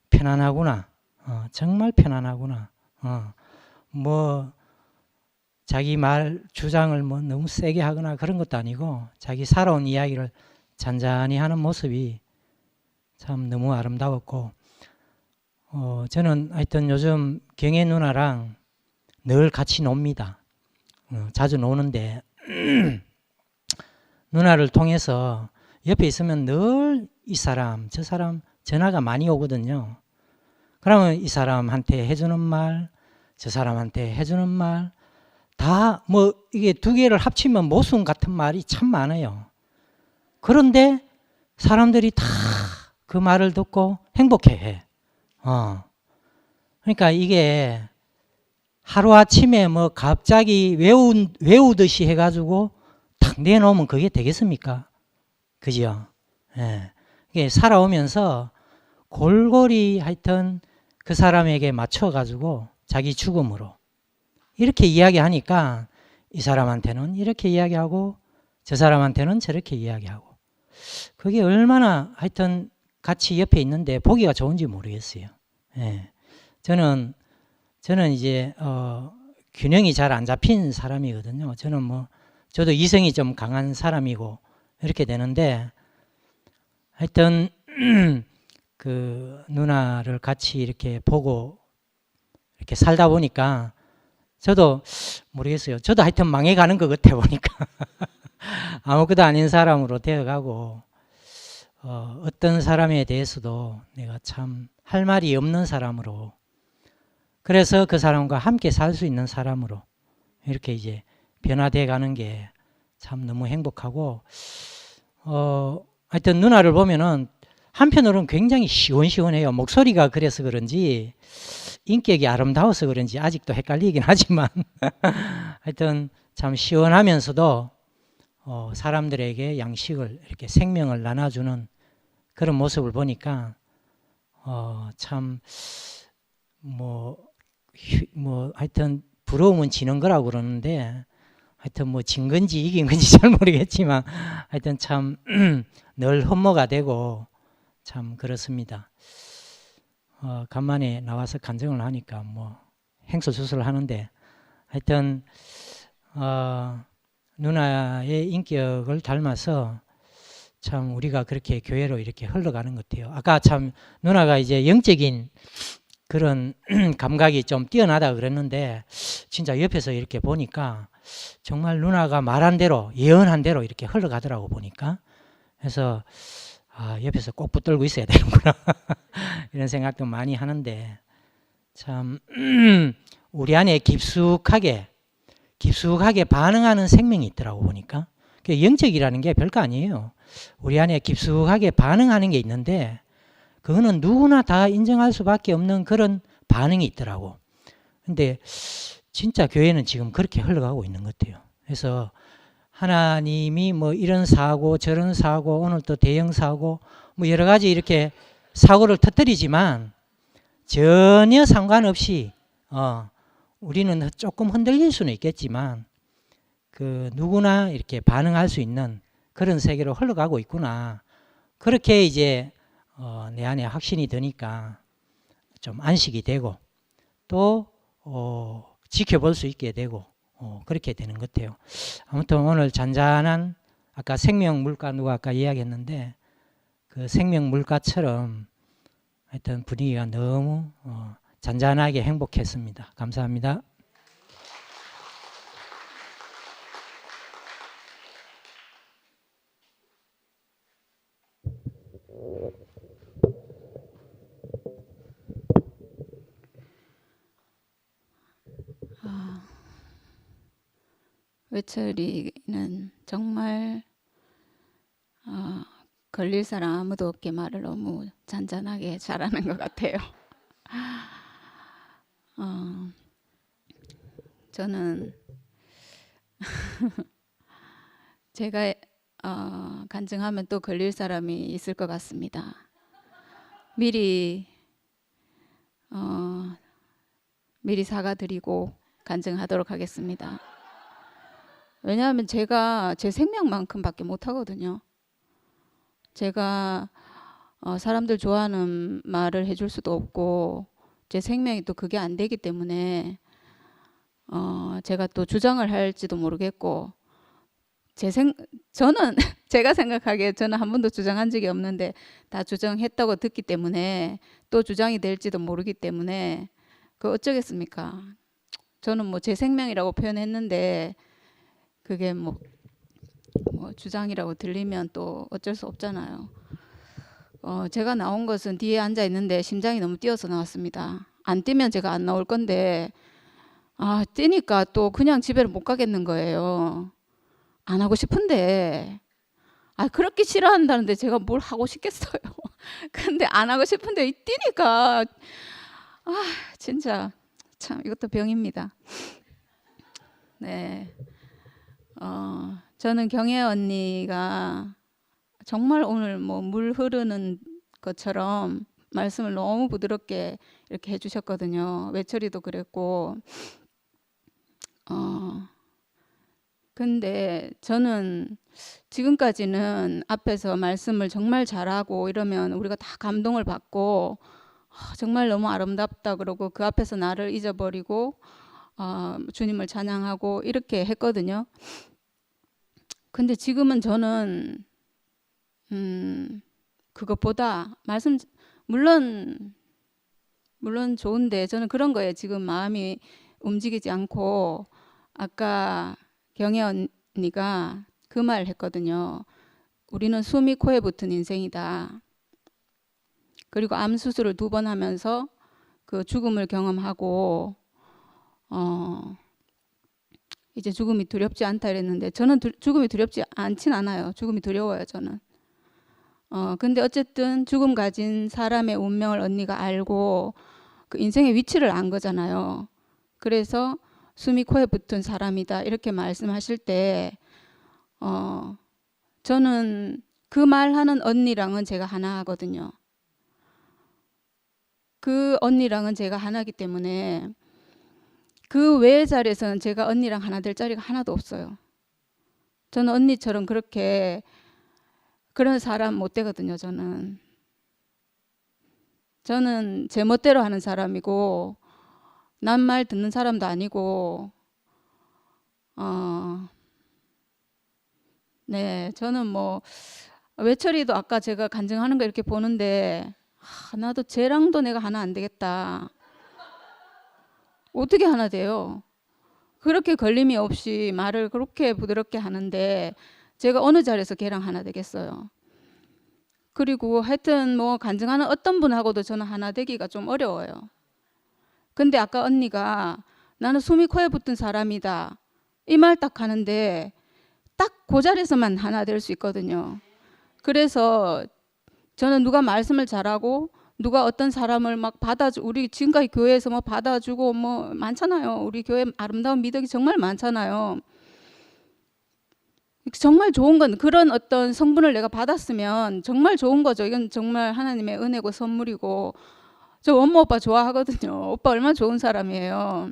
편안하구나. 정말 편안하구나. 뭐 자기 말 주장을 뭐 너무 세게 하거나 그런 것도 아니고 자기 살아온 이야기를 잔잔히 하는 모습이 참 너무 아름다웠고 저는 하여튼 요즘 경혜 누나랑 늘 같이 놉니다. 자주 노는데 누나를 통해서 옆에 있으면 늘 이 사람 저 사람 전화가 많이 오거든요. 그러면 이 사람한테 해주는 말, 저 사람한테 해주는 말 다 뭐 이게 두 개를 합치면 모순 같은 말이 참 많아요. 그런데 사람들이 다 그 말을 듣고 행복해해. 그러니까 이게 하루아침에 뭐 갑자기 외우듯이 해가지고 탁 내놓으면 그게 되겠습니까? 그죠? 예. 이게 살아오면서 골고루 하여튼 그 사람에게 맞춰가지고 자기 죽음으로 이렇게 이야기하니까 이 사람한테는 이렇게 이야기하고 저 사람한테는 저렇게 이야기하고 그게 얼마나 하여튼 같이 옆에 있는데 보기가 좋은지 모르겠어요. 예. 저는 이제 균형이 잘 안 잡힌 사람이거든요. 저는 뭐 저도 이성이 좀 강한 사람이고 이렇게 되는데 하여튼 그 누나를 같이 이렇게 보고 이렇게 살다 보니까 저도 모르겠어요. 저도 하여튼 망해가는 것 같아 보니까 아무것도 아닌 사람으로 되어가고 어떤 사람에 대해서도 내가 참 할 말이 없는 사람으로, 그래서 그 사람과 함께 살 수 있는 사람으로 이렇게 이제 변화돼 가는 게 참 너무 행복하고, 하여튼 누나를 보면은 한편으로는 굉장히 시원시원해요. 목소리가 그래서 그런지 인격이 아름다워서 그런지 아직도 헷갈리긴 하지만 하여튼 참 시원하면서도 사람들에게 양식을 이렇게 생명을 나눠주는 그런 모습을 보니까 참 하여튼 부러움은 지는 거라고 그러는데, 하여튼 뭐 진 건지 이긴 건지 잘 모르겠지만 하여튼 참 늘 흠모가 되고 참 그렇습니다. 간만에 나와서 간증을 하니까 뭐 행소수술을 하는데, 하여튼 누나의 인격을 닮아서 참 우리가 그렇게 교회로 이렇게 흘러가는 것 같아요. 아까 참 누나가 이제 영적인 그런 감각이 좀 뛰어나다 그랬는데, 진짜 옆에서 이렇게 보니까 정말 누나가 말한 대로, 예언한 대로 이렇게 흘러가더라고 보니까. 그래서 옆에서 꼭 붙들고 있어야 되는구나 이런 생각도 많이 하는데, 참 우리 안에 깊숙하게 반응하는 생명이 있더라고 보니까. 영적이라는 게 별거 아니에요. 우리 안에 깊숙하게 반응하는 게 있는데, 그거는 누구나 다 인정할 수밖에 없는 그런 반응이 있더라고. 근데 진짜 교회는 지금 그렇게 흘러가고 있는 것 같아요. 그래서 하나님이 뭐 이런 사고 저런 사고, 오늘 또 대형 사고, 뭐 여러 가지 이렇게 사고를 터뜨리지만 전혀 상관없이 우리는 조금 흔들릴 수는 있겠지만 그 누구나 이렇게 반응할 수 있는 그런 세계로 흘러가고 있구나. 그렇게 이제 내 안에 확신이 드니까 좀 안식이 되고, 또 지켜볼 수 있게 되고 그렇게 되는 것 같아요. 아무튼 오늘 잔잔한, 아까 생명물가 누가 아까 이야기했는데 그 생명물가처럼 하여튼 분위기가 너무 잔잔하게 행복했습니다. 감사합니다. 외철이는 정말 걸릴 사람 아무도 없게 말을 너무 잔잔하게 잘하는 것 같아요. 저는 제가 간증하면 또 걸릴 사람이 있을 것 같습니다. 미리 사과드리고 간증하도록 하겠습니다. 왜냐하면 제가 제 생명만큼밖에 못하거든요. 제가 사람들 좋아하는 말을 해줄 수도 없고 제 생명이 또 그게 안 되기 때문에 제가 또 주장을 할지도 모르겠고, 저는 제가 생각하기에 저는 한 번도 주장한 적이 없는데 다 주장했다고 듣기 때문에 또 주장이 될지도 모르기 때문에 그 어쩌겠습니까? 저는 뭐 제 생명이라고 표현했는데 그게 뭐 주장이라고 들리면 또 어쩔 수 없잖아요. 제가 나온 것은 뒤에 앉아 있는데 심장이 너무 뛰어서 나왔습니다. 안 뛰면 제가 안 나올 건데 뛰니까 또 그냥 집에를 못 가겠는 거예요. 안 하고 싶은데 그렇게 싫어한다는데 제가 뭘 하고 싶겠어요. 근데 안 하고 싶은데 뛰니까 진짜 참 이것도 병입니다. 네. 저는 경혜 언니가 정말 오늘 뭐 물 흐르는 것처럼 말씀을 너무 부드럽게 이렇게 해주셨거든요. 외철이도 그랬고, 근데 저는 지금까지는 앞에서 말씀을 정말 잘하고 이러면 우리가 다 감동을 받고 정말 너무 아름답다 그러고 그 앞에서 나를 잊어버리고 주님을 찬양하고 이렇게 했거든요. 근데 지금은 저는 그것보다 말씀 물론 좋은데 저는 그런 거에 지금 마음이 움직이지 않고, 아까 경혜 언니가 그 말 했거든요. 우리는 숨이 코에 붙은 인생이다. 그리고 암 수술을 2번 하면서 그 죽음을 경험하고 이제 죽음이 두렵지 않다 이랬는데 저는 죽음이 두렵지 않진 않아요. 죽음이 두려워요, 저는. 근데 어쨌든 죽음 가진 사람의 운명을 언니가 알고 그 인생의 위치를 안 거잖아요. 그래서 숨이 코에 붙은 사람이다 이렇게 말씀하실 때 저는 그 말하는 언니랑은 제가 하나 하거든요. 그 언니랑은 제가 하나이기 때문에 그 외의 자리에서는 제가 언니랑 하나 될 자리가 하나도 없어요. 저는 언니처럼 그렇게 그런 사람 못 되거든요. 저는 제 멋대로 하는 사람이고 남 말 듣는 사람도 아니고 네, 저는 뭐 외철이도 아까 제가 간증하는 거 이렇게 보는데 나도 쟤랑도 내가 하나 안 되겠다. 어떻게 하나 돼요? 그렇게 걸림이 없이 말을 그렇게 부드럽게 하는데 제가 어느 자리에서 걔랑 하나 되겠어요. 그리고 하여튼 뭐 간증하는 어떤 분하고도 저는 하나 되기가 좀 어려워요. 근데 아까 언니가 나는 숨이 코에 붙은 사람이다 이 말 딱 하는데 딱 그 자리에서만 하나 될 수 있거든요. 그래서 저는 누가 말씀을 잘하고 누가 어떤 사람을 막 받아주 우리 지금까지 교회에서 뭐 받아주고 뭐 많잖아요. 우리 교회 아름다운 미덕이 정말 많잖아요. 정말 좋은 건 그런 어떤 성분을 내가 받았으면 정말 좋은 거죠. 이건 정말 하나님의 은혜고 선물이고 저 원모 오빠 좋아하거든요. 오빠 얼마나 좋은 사람이에요.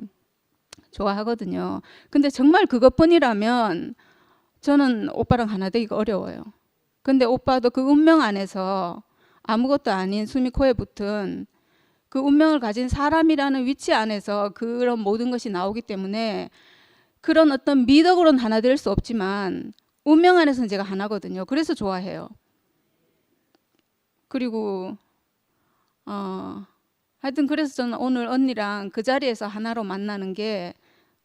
좋아하거든요. 근데 정말 그것뿐이라면 저는 오빠랑 하나 되기가 어려워요. 근데 오빠도 그 운명 안에서 아무것도 아닌 숨이 코에 붙은 그 운명을 가진 사람이라는 위치 안에서 그런 모든 것이 나오기 때문에 그런 어떤 미덕으로는 하나 될 수 없지만 운명 안에서는 제가 하나거든요. 그래서 좋아해요. 그리고 하여튼 그래서 저는 오늘 언니랑 그 자리에서 하나로 만나는 게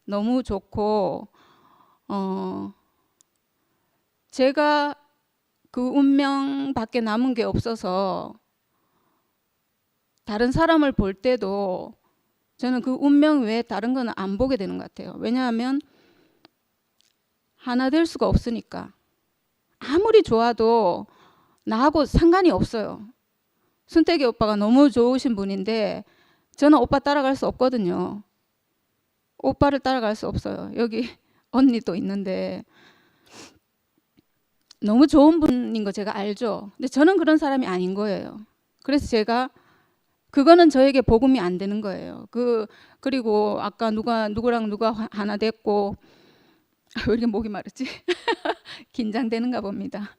너무 좋고 제가 그 운명밖에 남은 게 없어서 다른 사람을 볼 때도 저는 그 운명 외에 다른 거는 안 보게 되는 것 같아요. 왜냐하면 하나 될 수가 없으니까. 아무리 좋아도 나하고 상관이 없어요. 순택이 오빠가 너무 좋으신 분인데 저는 오빠 따라갈 수 없거든요. 오빠를 따라갈 수 없어요. 여기 언니도 있는데 너무 좋은 분인 거 제가 알죠. 근데 저는 그런 사람이 아닌 거예요. 그래서 제가 그거는 저에게 복음이 안 되는 거예요. 그리고 아까 누구랑 누가 하나 됐고 왜 이렇게 목이 마르지? 긴장되는가 봅니다.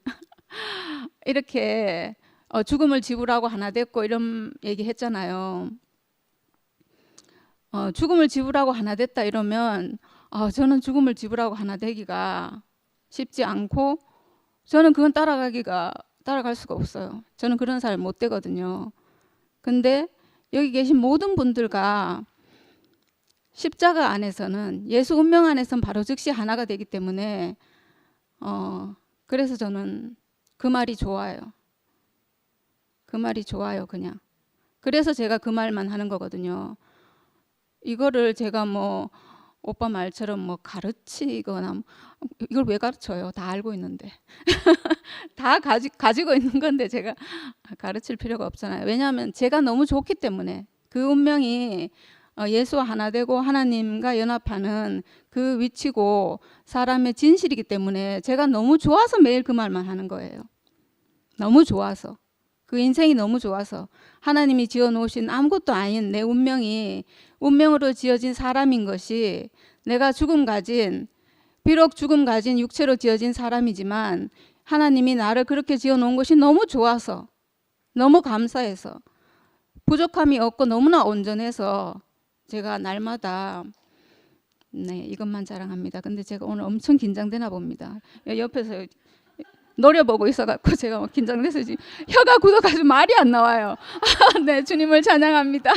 이렇게 죽음을 지불하고 하나 됐고 이런 얘기 했잖아요. 죽음을 지불하고 하나 됐다 이러면 저는 죽음을 지불하고 하나 되기가 쉽지 않고 저는 그건 따라갈 수가 없어요. 저는 그런 사람 못 되거든요. 근데 여기 계신 모든 분들과 십자가 안에서는 예수 운명 안에서는 바로 즉시 하나가 되기 때문에 그래서 저는 그 말이 좋아요. 그 말이 좋아요, 그냥. 그래서 제가 그 말만 하는 거거든요. 이거를 제가 뭐 오빠 말처럼 뭐 가르치거나 이걸 왜 가르쳐요? 다 알고 있는데. 다 가지고 있는 건데 제가 가르칠 필요가 없잖아요. 왜냐하면 제가 너무 좋기 때문에 그 운명이 예수와 하나 되고 하나님과 연합하는 그 위치고 사람의 진실이기 때문에 제가 너무 좋아서 매일 그 말만 하는 거예요. 너무 좋아서. 그 인생이 너무 좋아서 하나님이 지어놓으신 아무것도 아닌 내 운명이 운명으로 지어진 사람인 것이 내가 비록 죽음 가진 육체로 지어진 사람이지만 하나님이 나를 그렇게 지어놓은 것이 너무 좋아서 너무 감사해서 부족함이 없고 너무나 온전해서 제가 날마다 이것만 자랑합니다. 근데 제가 오늘 엄청 긴장되나 봅니다. 옆에서 노려보고 있어갖고 제가 막 긴장돼서 지금 혀가 굳어가지고 말이 안 나와요. 네, 주님을 찬양합니다.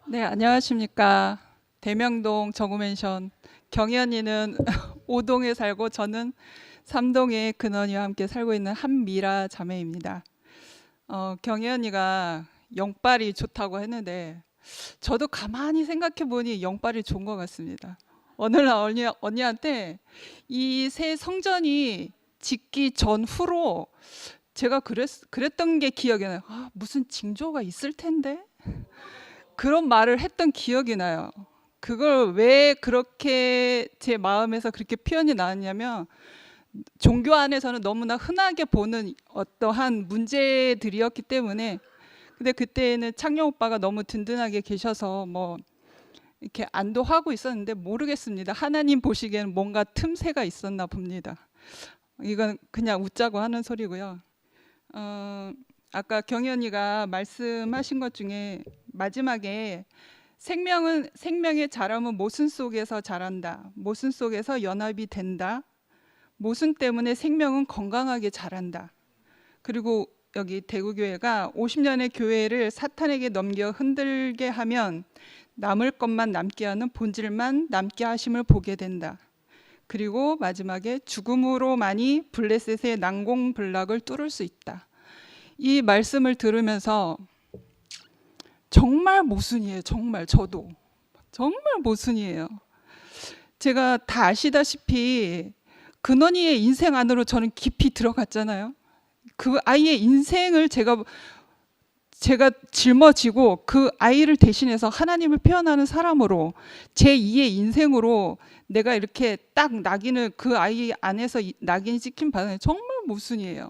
네, 안녕하십니까. 대명동 저구맨션 경희 언니는 5동에 살고 저는 3동에 근원이와 함께 살고 있는 한미라 자매입니다. 경희 언니가 영빨이 좋다고 했는데 저도 가만히 생각해 보니 영빨이 좋은 것 같습니다. 어느 날 언니한테 이 새 성전이 짓기 전후로 제가 그랬던 게 기억이 나요. 아, 무슨 징조가 있을 텐데? 그런 말을 했던 기억이 나요. 그걸 왜 그렇게 제 마음에서 그렇게 표현이 나왔냐면 종교 안에서는 너무나 흔하게 보는 어떠한 문제들이었기 때문에 근데 그때는 창녕 오빠가 너무 든든하게 계셔서 뭐 이렇게 안도하고 있었는데 모르겠습니다. 하나님 보시기에는 뭔가 틈새가 있었나 봅니다. 이건 그냥 웃자고 하는 소리고요. 아까 경희 언니가 말씀하신 것 중에 마지막에 생명의 자람은 모순 속에서 자란다. 모순 속에서 연합이 된다. 모순 때문에 생명은 건강하게 자란다. 그리고 여기 대구교회가 50년의 교회를 사탄에게 넘겨 흔들게 하면 남을 것만 남게 하는 본질만 남게 하심을 보게 된다. 그리고 마지막에 죽음으로만이 블레셋의 난공불락을 뚫을 수 있다. 이 말씀을 들으면서 정말 모순이에요. 정말 저도 정말 모순이에요. 제가 다 아시다시피 근원이의 인생 안으로 저는 깊이 들어갔잖아요. 그 아이의 인생을 제가 짊어지고 그 아이를 대신해서 하나님을 표현하는 사람으로 제2의 인생으로 내가 이렇게 딱 낙인을 그 아이 안에서 낙인이 찍힌 바는 정말 모순이에요.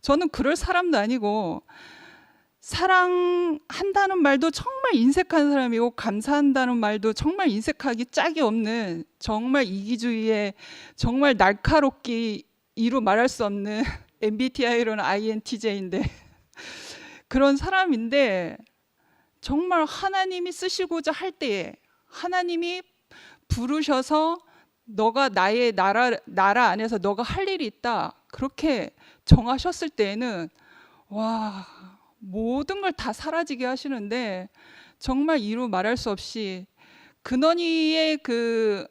저는 그럴 사람도 아니고 사랑한다는 말도 정말 인색한 사람이고 감사한다는 말도 정말 인색하기 짝이 없는 정말 이기주의에 정말 날카롭게 이루 말할 수 없는 MBTI로는 INTJ인데 그런 사람인데 정말 하나님이 쓰시고자 할 때에 하나님이 부르셔서 너가 나의 나라 안에서 너가 할 일이 있다 그렇게 정하셨을 때에는 와 모든 걸 다 사라지게 하시는데 정말 이루 말할 수 없이 근원이의 그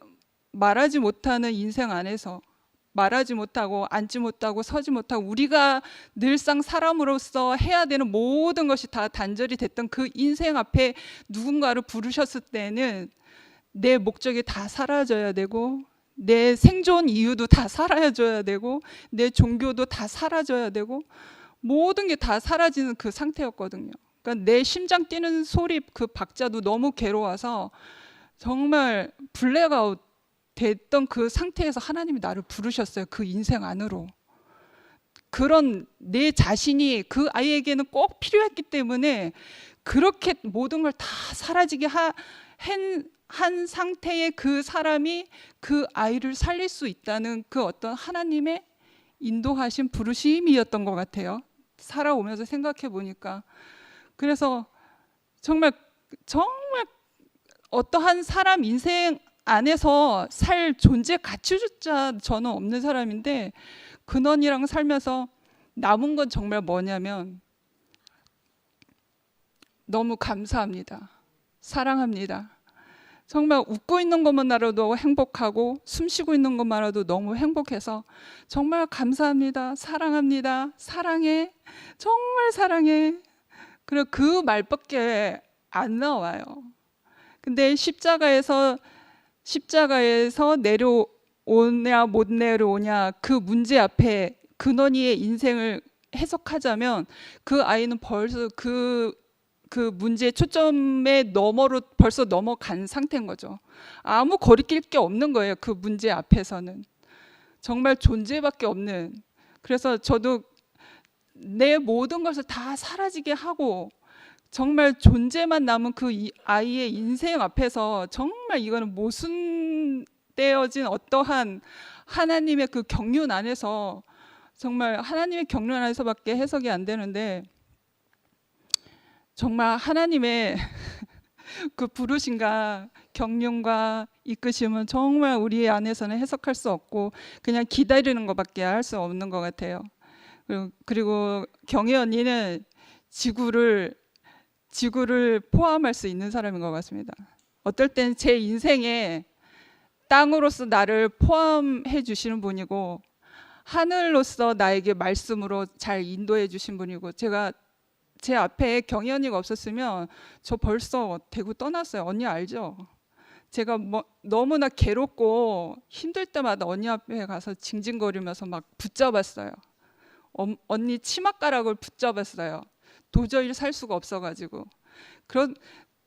말하지 못하는 인생 안에서 말하지 못하고 앉지 못하고 서지 못하고 우리가 늘상 사람으로서 해야 되는 모든 것이 다 단절이 됐던 그 인생 앞에 누군가를 부르셨을 때는 내 목적이 다 사라져야 되고 내 생존 이유도 다 사라져야 되고 내 종교도 다 사라져야 되고 모든 게 다 사라지는 그 상태였거든요. 그러니까 내 심장 뛰는 소리 그 박자도 너무 괴로워서 정말 블랙아웃 됐던 그 상태에서 하나님이 나를 부르셨어요. 그 인생 안으로. 그런 내 자신이 그 아이에게는 꼭 필요했기 때문에 그렇게 모든 걸 다 사라지게 한 상태의 그 사람이 그 아이를 살릴 수 있다는 그 어떤 하나님의 인도하신 부르심이었던 것 같아요. 살아오면서 생각해 보니까. 그래서 정말 어떠한 사람 인생 안에서 살 존재 가치조차 저는 없는 사람인데 근원이랑 살면서 남은 건 정말 뭐냐면 너무 감사합니다. 사랑합니다. 정말 웃고 있는 것만으로도 행복하고 숨 쉬고 있는 것만으로도 너무 행복해서 정말 감사합니다. 사랑합니다. 사랑해. 정말 사랑해. 그리고 그 말밖에 안 나와요. 근데 십자가에서 내려오냐 못 내려오냐 그 문제 앞에 근원이의 인생을 해석하자면 그 아이는 벌써 그 문제의 초점의 너머로 벌써 넘어간 상태인 거죠. 아무 거리낄 게 없는 거예요. 그 문제 앞에서는. 정말 존재밖에 없는. 그래서 저도 내 모든 것을 다 사라지게 하고 정말 존재만 남은 그 아이의 인생 앞에서 정말 이거는 모순되어진 어떠한 하나님의 그 경륜 안에서 정말 하나님의 경륜 안에서밖에 해석이 안 되는데 정말 하나님의 그 부르심과 경륜과 이끄심은 정말 우리 안에서는 해석할 수 없고 그냥 기다리는 것밖에 할 수 없는 것 같아요. 그리고 경희 언니는 지구를 지구를 포함할 수 있는 사람인 것 같습니다. 어떨 땐 제 인생에 땅으로서 나를 포함해 주시는 분이고 하늘로서 나에게 말씀으로 잘 인도해 주신 분이고 제가 제 앞에 경희 언니가 없었으면 저 벌써 대구 떠났어요. 언니 알죠? 제가 뭐 너무나 괴롭고 힘들 때마다 언니 앞에 가서 징징거리면서 막 붙잡았어요. 언니 치맛가락을 붙잡았어요. 도저히 살 수가 없어가지고. 그런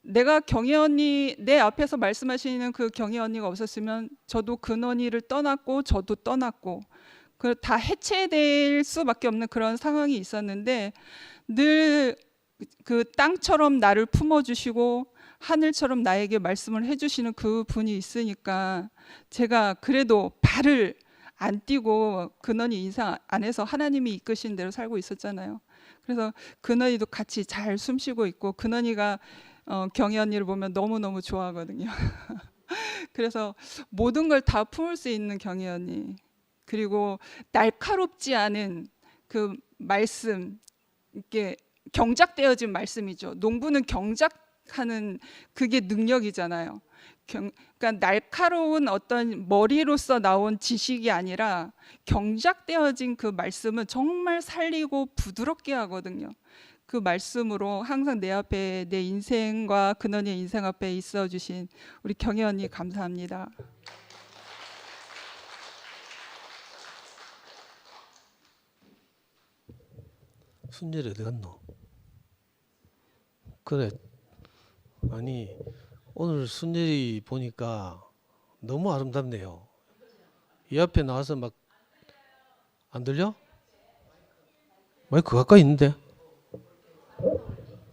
내가 경희 언니 내 앞에서 말씀하시는 그 경희 언니가 없었으면 저도 근원이를 떠났고 저도 떠났고 다 해체될 수밖에 없는 그런 상황이 있었는데 늘 그 땅처럼 나를 품어주시고 하늘처럼 나에게 말씀을 해주시는 그 분이 있으니까 제가 그래도 발을 안 띄고 근원이 인상 안에서 하나님이 이끄신 대로 살고 있었잖아요. 그래서 근원이도 같이 잘 숨쉬고 있고 근원이가 경희 언니를 보면 너무너무 좋아하거든요. 그래서 모든 걸 다 품을 수 있는 경희 언니 그리고 날카롭지 않은 그 말씀 이게 경작되어진 말씀이죠. 농부는 경작하는 그게 능력이잖아요. 그러니까 날카로운 어떤 머리로서 나온 지식이 아니라 경작되어진 그 말씀은 정말 살리고 부드럽게 하거든요. 그 말씀으로 항상 내 앞에 내 인생과 근원의 인생 앞에 있어 주신 우리 경희 언니 감사합니다. 순열이 어디 갔노? 그래. 아니 오늘 순열이 보니까 너무 아름답네요. 이 앞에 나와서 막 안 들려? 마이크 가까이 있는데?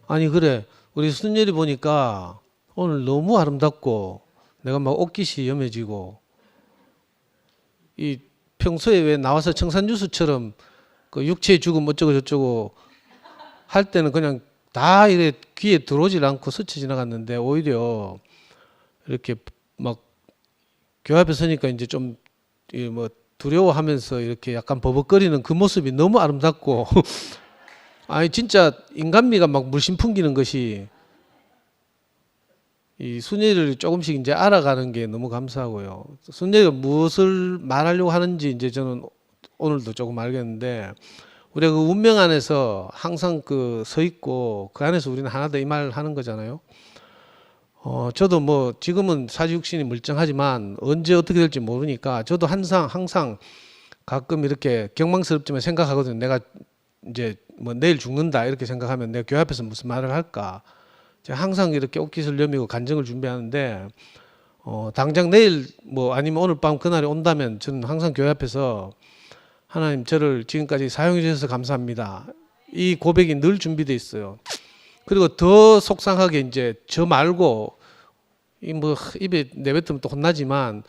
아니 그래 우리 순열이 보니까 오늘 너무 아름답고 내가 막 옷깃이 염해지고 이 평소에 왜 나와서 청산유수처럼 그 육체의 죽음 어쩌고 저쩌고 할 때는 그냥 다 이래 귀에 들어오질 않고 스쳐 지나갔는데 오히려 이렇게 막 교회 앞에 서니까 이제 좀 뭐 두려워하면서 이렇게 약간 버벅거리는 그 모습이 너무 아름답고 아니 진짜 인간미가 막 물씬 풍기는 것이 이 순예를 조금씩 이제 알아가는 게 너무 감사하고요. 순예가 무엇을 말하려고 하는지 이제 저는 오늘도 조금 알겠는데 우리가 그 운명 안에서 항상 그 서 있고 그 안에서 우리는 하나다 이 말 하는 거잖아요. 저도 뭐 지금은 사지육신이 멀쩡하지만 언제 어떻게 될지 모르니까 저도 항상 가끔 이렇게 경망스럽지만 생각하거든요. 내가 이제 뭐 내일 죽는다 이렇게 생각하면 내가 교회 앞에서 무슨 말을 할까. 제가 항상 이렇게 옷깃을 여미고 간증을 준비하는데 당장 내일 뭐 아니면 오늘 밤 그날이 온다면 저는 항상 교회 앞에서 하나님 저를 지금까지 사용해 주셔서 감사합니다. 이 고백이 늘 준비되어 있어요. 그리고 더 속상하게 이제 저 말고 이 뭐 입에 내뱉으면 또 혼나지만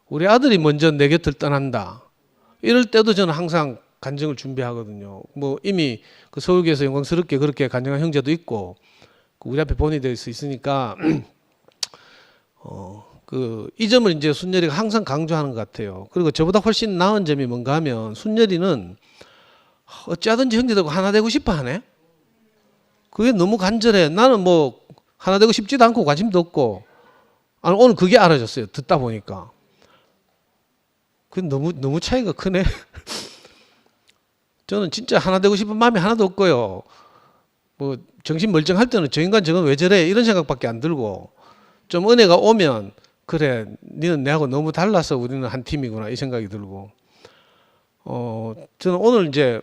우리 아들이 먼저 내 곁을 떠난다. 이럴 때도 저는 항상 간증을 준비하거든요. 뭐 이미 그 서울교회에서 영광스럽게 그렇게 간증한 형제도 있고 우리 앞에 본이 될 수 있으니까 그 이 점을 이제 순열이가 항상 강조하는 것 같아요. 그리고 저보다 훨씬 나은 점이 뭔가 하면 순열이는 어찌하든지 형제들하고 하나 되고 싶어 하네. 그게 너무 간절해. 나는 뭐 하나 되고 싶지도 않고 관심도 없고 아니, 오늘 그게 알아졌어요. 듣다 보니까. 그 너무 차이가 크네. 저는 진짜 하나 되고 싶은 마음이 하나도 없고요. 뭐 정신 멀쩡할 때는 저 인간 저건 왜 저래 이런 생각밖에 안 들고 좀 은혜가 오면 그래 니는 내하고 너무 달라서 우리는 한 팀이구나 이 생각이 들고 저는 오늘 이제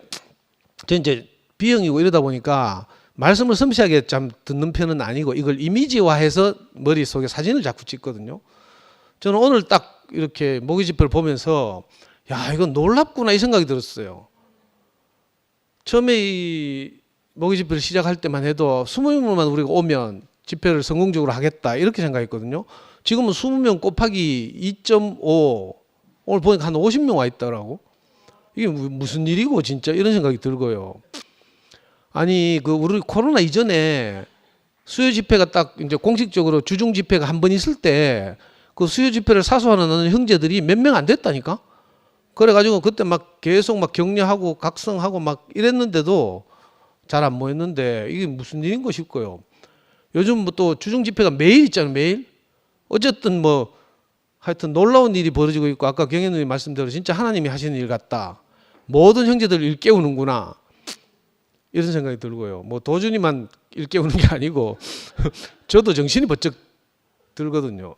비형이고 이러다 보니까 말씀을 섬세하게 참 듣는 편은 아니고 이걸 이미지화해서 머릿속에 사진을 자꾸 찍거든요. 저는 오늘 딱 이렇게 모기지표를 보면서 야 이건 놀랍구나 이 생각이 들었어요. 처음에 이 모기지표를 시작할 때만 해도 20명만 우리가 오면 집회를 성공적으로 하겠다 이렇게 생각했거든요. 지금은 20명 곱하기 2.5 오늘 보니까 한 50명 와 있더라고. 이게 무슨 일이고 진짜 이런 생각이 들고요. 아니 그 우리 코로나 이전에 수요 집회가 딱 이제 공식적으로 주중 집회가 한 번 있을 때 그 수요 집회를 사수하는 형제들이 몇 명 안 됐다니까. 그래가지고 그때 막 계속 막 격려하고 각성하고 막 이랬는데도 잘 안 모였는데 이게 무슨 일인가 싶고요. 요즘 뭐 또 주중 집회가 매일 있잖아요. 매일. 어쨌든 뭐 하여튼 놀라운 일이 벌어지고 있고 아까 경혜누님 말씀대로 진짜 하나님이 하시는 일 같다. 모든 형제들 일깨우는구나. 이런 생각이 들고요. 뭐 도준이만 일깨우는 게 아니고 저도 정신이 번쩍 들거든요.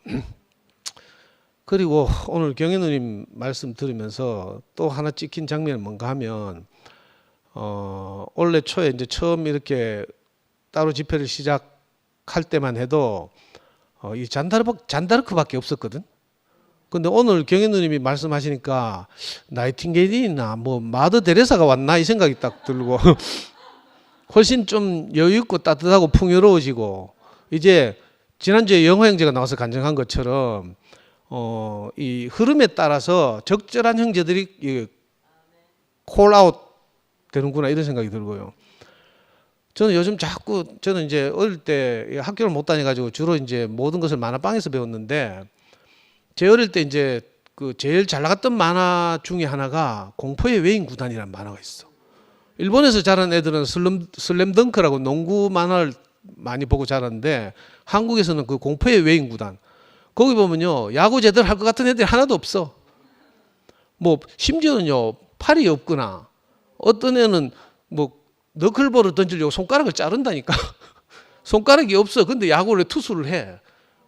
그리고 오늘 경혜누님 말씀 들으면서 또 하나 찍힌 장면은 뭔가 하면 올해 초에 이제 처음 이렇게 따로 집회를 시작할 때만 해도 이 잔다르크밖에 없었거든. 근데 오늘 경혜누님이 말씀하시니까 나이팅게일이나 뭐 마더 데레사가 왔나 이 생각이 딱 들고 훨씬 좀 여유 있고 따뜻하고 풍요로워지고 이제 지난주에 영화 형제가 나와서 간증한 것처럼 이 흐름에 따라서 적절한 형제들이 콜아웃 되는구나 이런 생각이 들고요. 저는 요즘 자꾸 저는 이제 어릴 때 학교를 못 다녀가지고 주로 이제 모든 것을 만화방에서 배웠는데 제 어릴 때 이제 그 제일 잘 나갔던 만화 중에 하나가 공포의 외인 구단이라는 만화가 있어. 일본에서 자란 애들은 슬램덩크라고 농구 만화를 많이 보고 자랐는데 한국에서는 그 공포의 외인 구단. 거기 보면요 야구 제대로 할 것 같은 애들이 하나도 없어. 뭐 심지어는요 팔이 없거나 어떤 애는 뭐 너클볼을 던지려고 손가락을 자른다니까. 손가락이 없어. 근데 야구를 투수를 해.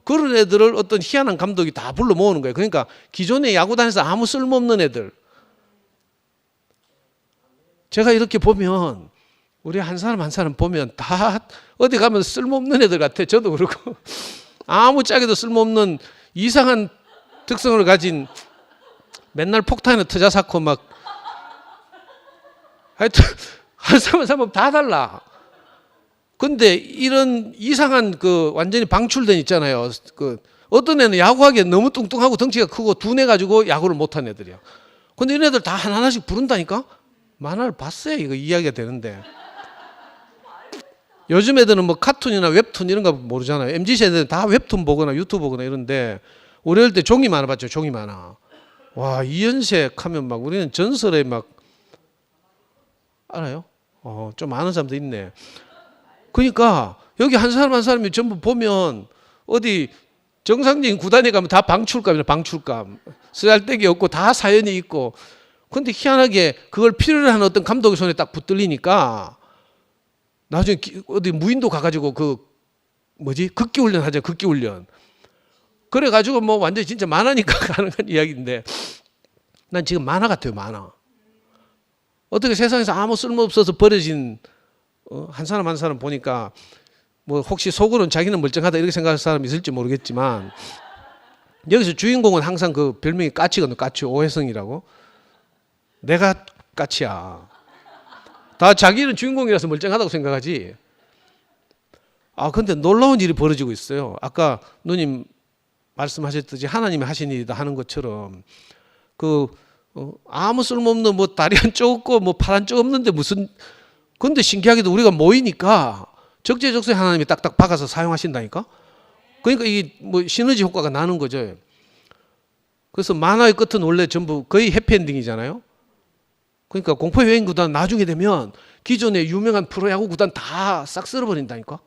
그런 애들을 어떤 희한한 감독이 다 불러 모으는 거예요. 그러니까 기존의 야구단에서 아무 쓸모없는 애들. 제가 이렇게 보면 우리 한 사람 한 사람 보면 다 어디 가면 쓸모없는 애들 같아. 저도 그렇고 아무 짝에도 쓸모없는 이상한 특성을 가진 맨날 폭탄을 터져 쌓고 막 하여튼 한 사람 한 사람 다 달라. 근데 이런 이상한 그 완전히 방출된 있잖아요. 그 어떤 애는 야구하기에 너무 뚱뚱하고 덩치가 크고 둔해 가지고 야구를 못한 애들이야. 근데 이런 애들 다 하나하나씩 부른다니까. 만화를 봤어야 이거 이야기가 되는데. 요즘 애들은 뭐 카툰이나 웹툰 이런 거 모르잖아요. MZ 세대는 다 웹툰 보거나 유튜브 보거나 이런데 우리 어릴 때 종이 만화 봤죠. 종이 만화. 와 이연색 하면 막 우리는 전설에 막 알아요? 좀 아는 사람도 있네. 그러니까 여기 한 사람 한 사람이 전부 보면 어디 정상적인 구단에 가면 다 방출감이나 방출감. 쓰잘데기 없고 다 사연이 있고. 근데 희한하게 그걸 필요로 하는 어떤 감독의 손에 딱 붙들리니까 나중에 어디 무인도 가가지고 그 뭐지 극기훈련 하죠. 극기훈련. 그래가지고 뭐 완전히 진짜 만화니까 가능한 이야기인데 난 지금 만화 같아요. 만화. 어떻게 세상에서 아무 쓸모없어서 버려진 한 사람 한 사람 보니까 뭐 혹시 속으로는 자기는 멀쩡하다 이렇게 생각할 사람이 있을지 모르겠지만 여기서 주인공은 항상 그 별명이 까치거든요. 까치 오해성이라고. 내가 까치야. 다 자기는 주인공이라서 멀쩡하다고 생각하지. 근데 놀라운 일이 벌어지고 있어요. 아까 누님 말씀하셨듯이 하나님이 하신 일이다 하는 것처럼 아무 쓸모없는 뭐 다리 한쪽 없고 뭐 팔 한쪽 없는데 무슨 근데 신기하게도 우리가 모이니까 적재적소에 하나님이 딱딱 박아서 사용하신다니까. 그러니까 이게 뭐 시너지 효과가 나는 거죠. 그래서 만화의 끝은 원래 전부 거의 해피엔딩이잖아요. 그러니까 공포의 외인 구단 나중에 되면 기존의 유명한 프로야구 구단 다 싹 쓸어버린다니까.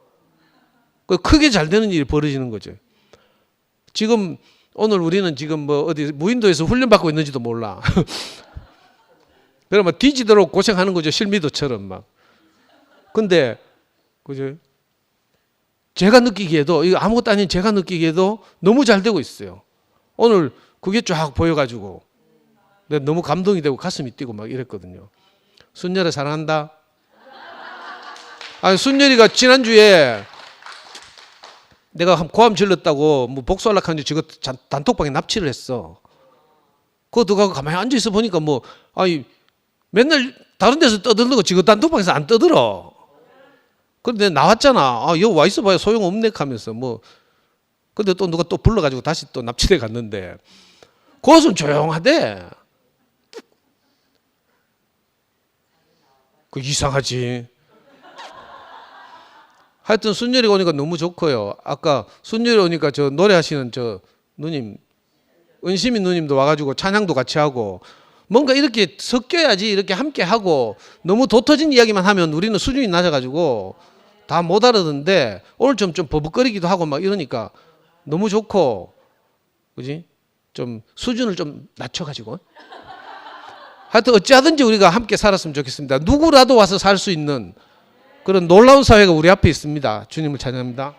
크게 잘 되는 일이 벌어지는 거죠. 지금 오늘 우리는 지금 뭐 어디 무인도에서 훈련받고 있는지도 몰라. 그러면 뒤지도록 고생하는 거죠. 실미도처럼 막. 근데 그죠? 제가 느끼기에도 이거 아무것도 아닌 제가 느끼기에도 너무 잘 되고 있어요. 오늘 그게 쫙 보여가지고 내가 너무 감동이 되고 가슴이 뛰고 막 이랬거든요. 순열아 사랑한다. 순열이가 지난주에 내가 고함 질렀다고 뭐 복수하려고 하는데 지금 단톡방에 납치를 했어. 그거 들어가고 가만히 앉아있어 보니까 뭐 맨날 다른 데서 떠들고 지금 단톡방에서 안 떠들어. 그런데 나왔잖아. 여기 와 있어 봐요. 소용없네 하면서 뭐. 근데 또 누가 또 불러가지고 다시 또 납치돼 갔는데 그것은 조용하대. 그 이상하지. 하여튼 순열이가 오니까 너무 좋고요. 아까 순열이 오니까 저 노래하시는 저 누님 은시민 누님도 와가지고 찬양도 같이 하고 뭔가 이렇게 섞여야지 이렇게 함께 하고 너무 도터진 이야기만 하면 우리는 수준이 낮아가지고 다 못 알아듣는데 오늘 좀 버벅거리기도 하고 막 이러니까 너무 좋고, 그지? 좀 수준을 좀 낮춰가지고. 하여튼 어찌하든지 우리가 함께 살았으면 좋겠습니다. 누구라도 와서 살 수 있는 그런 놀라운 사회가 우리 앞에 있습니다. 주님을 찬양합니다.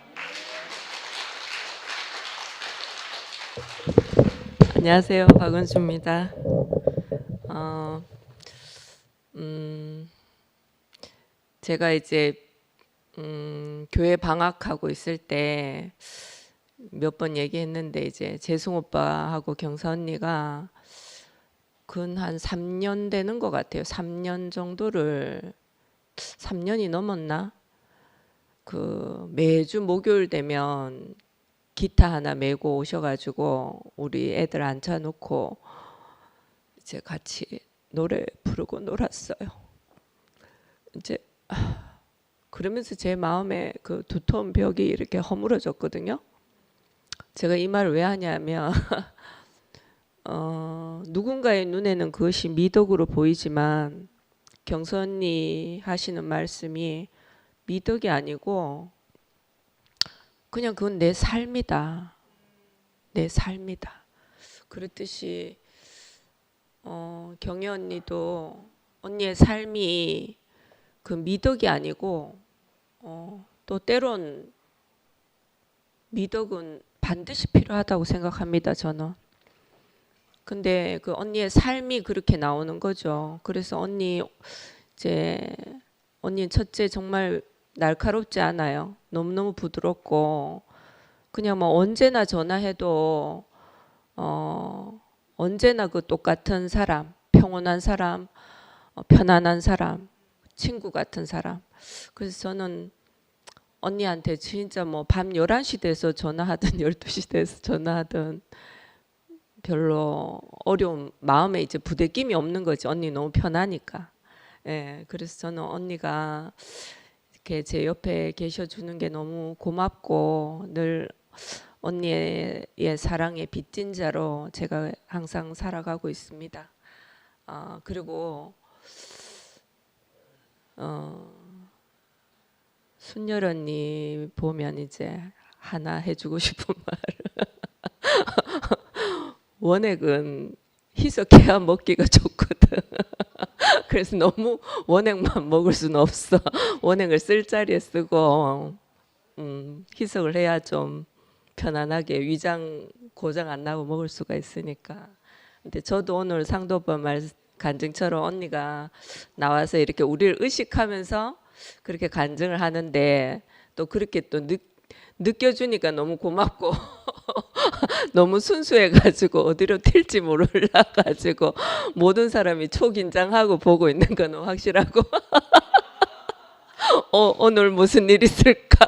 안녕하세요, 박은수입니다. 제가 이제 교회 방학하고 있을 때 몇 번 얘기했는데 이제 재승 오빠하고 경사 언니가 근 한 3년 되는 것 같아요. 3년 정도를 3년이 넘었나? 그 매주 목요일 되면 기타 하나 메고 오셔가지고 우리 애들 앉혀놓고 이제 같이 노래 부르고 놀았어요. 이제 그러면서 제 마음에 그 두터운 벽이 이렇게 허물어졌거든요. 제가 이 말을 왜 하냐면 누군가의 눈에는 그것이 미덕으로 보이지만 경서 언니 하시는 말씀이 미덕이 아니고 그냥 그건 내 삶이다. 내 삶이다. 그렇듯이 경혜 언니도 언니의 삶이 그 미덕이 아니고 또 때론 미덕은 반드시 필요하다고 생각합니다. 저는. 근데 그 언니의 삶이 그렇게 나오는 거죠. 그래서 언니는 첫째 정말 날카롭지 않아요. 너무너무 부드럽고 그냥 뭐 언제나 전화해도 언제나 그 똑같은 사람, 평온한 사람, 편안한 사람, 친구 같은 사람. 그래서 저는 언니한테 진짜 뭐 밤 11시 돼서 전화하든 12시 돼서 전화하든 별로 어려운 마음에 이제 부대낌이 없는 거지. 언니 너무 편하니까. 예, 그래서 저는 언니가 이렇게 제 옆에 계셔주는 게 너무 고맙고 늘 언니의 사랑에 빚진 자로 제가 항상 살아가고 있습니다. 그리고 순열 언니 보면 이제 하나 해주고 싶은 말. 원액은 희석해야 먹기가 좋거든. 그래서 너무 원액만 먹을 수는 없어. 원액을 쓸 자리에 쓰고 희석을 해야 좀 편안하게 위장 고장 안 나고 먹을 수가 있으니까. 근데 저도 오늘 상도오빠 말 간증처럼 언니가 나와서 이렇게 우리를 의식하면서 그렇게 간증을 하는데 또 그렇게 또 느껴주니까 너무 고맙고 너무 순수해가지고 어디로 튈지 몰라가지고 모든 사람이 초긴장하고 보고 있는 건 확실하고 오늘 무슨 일 있을까?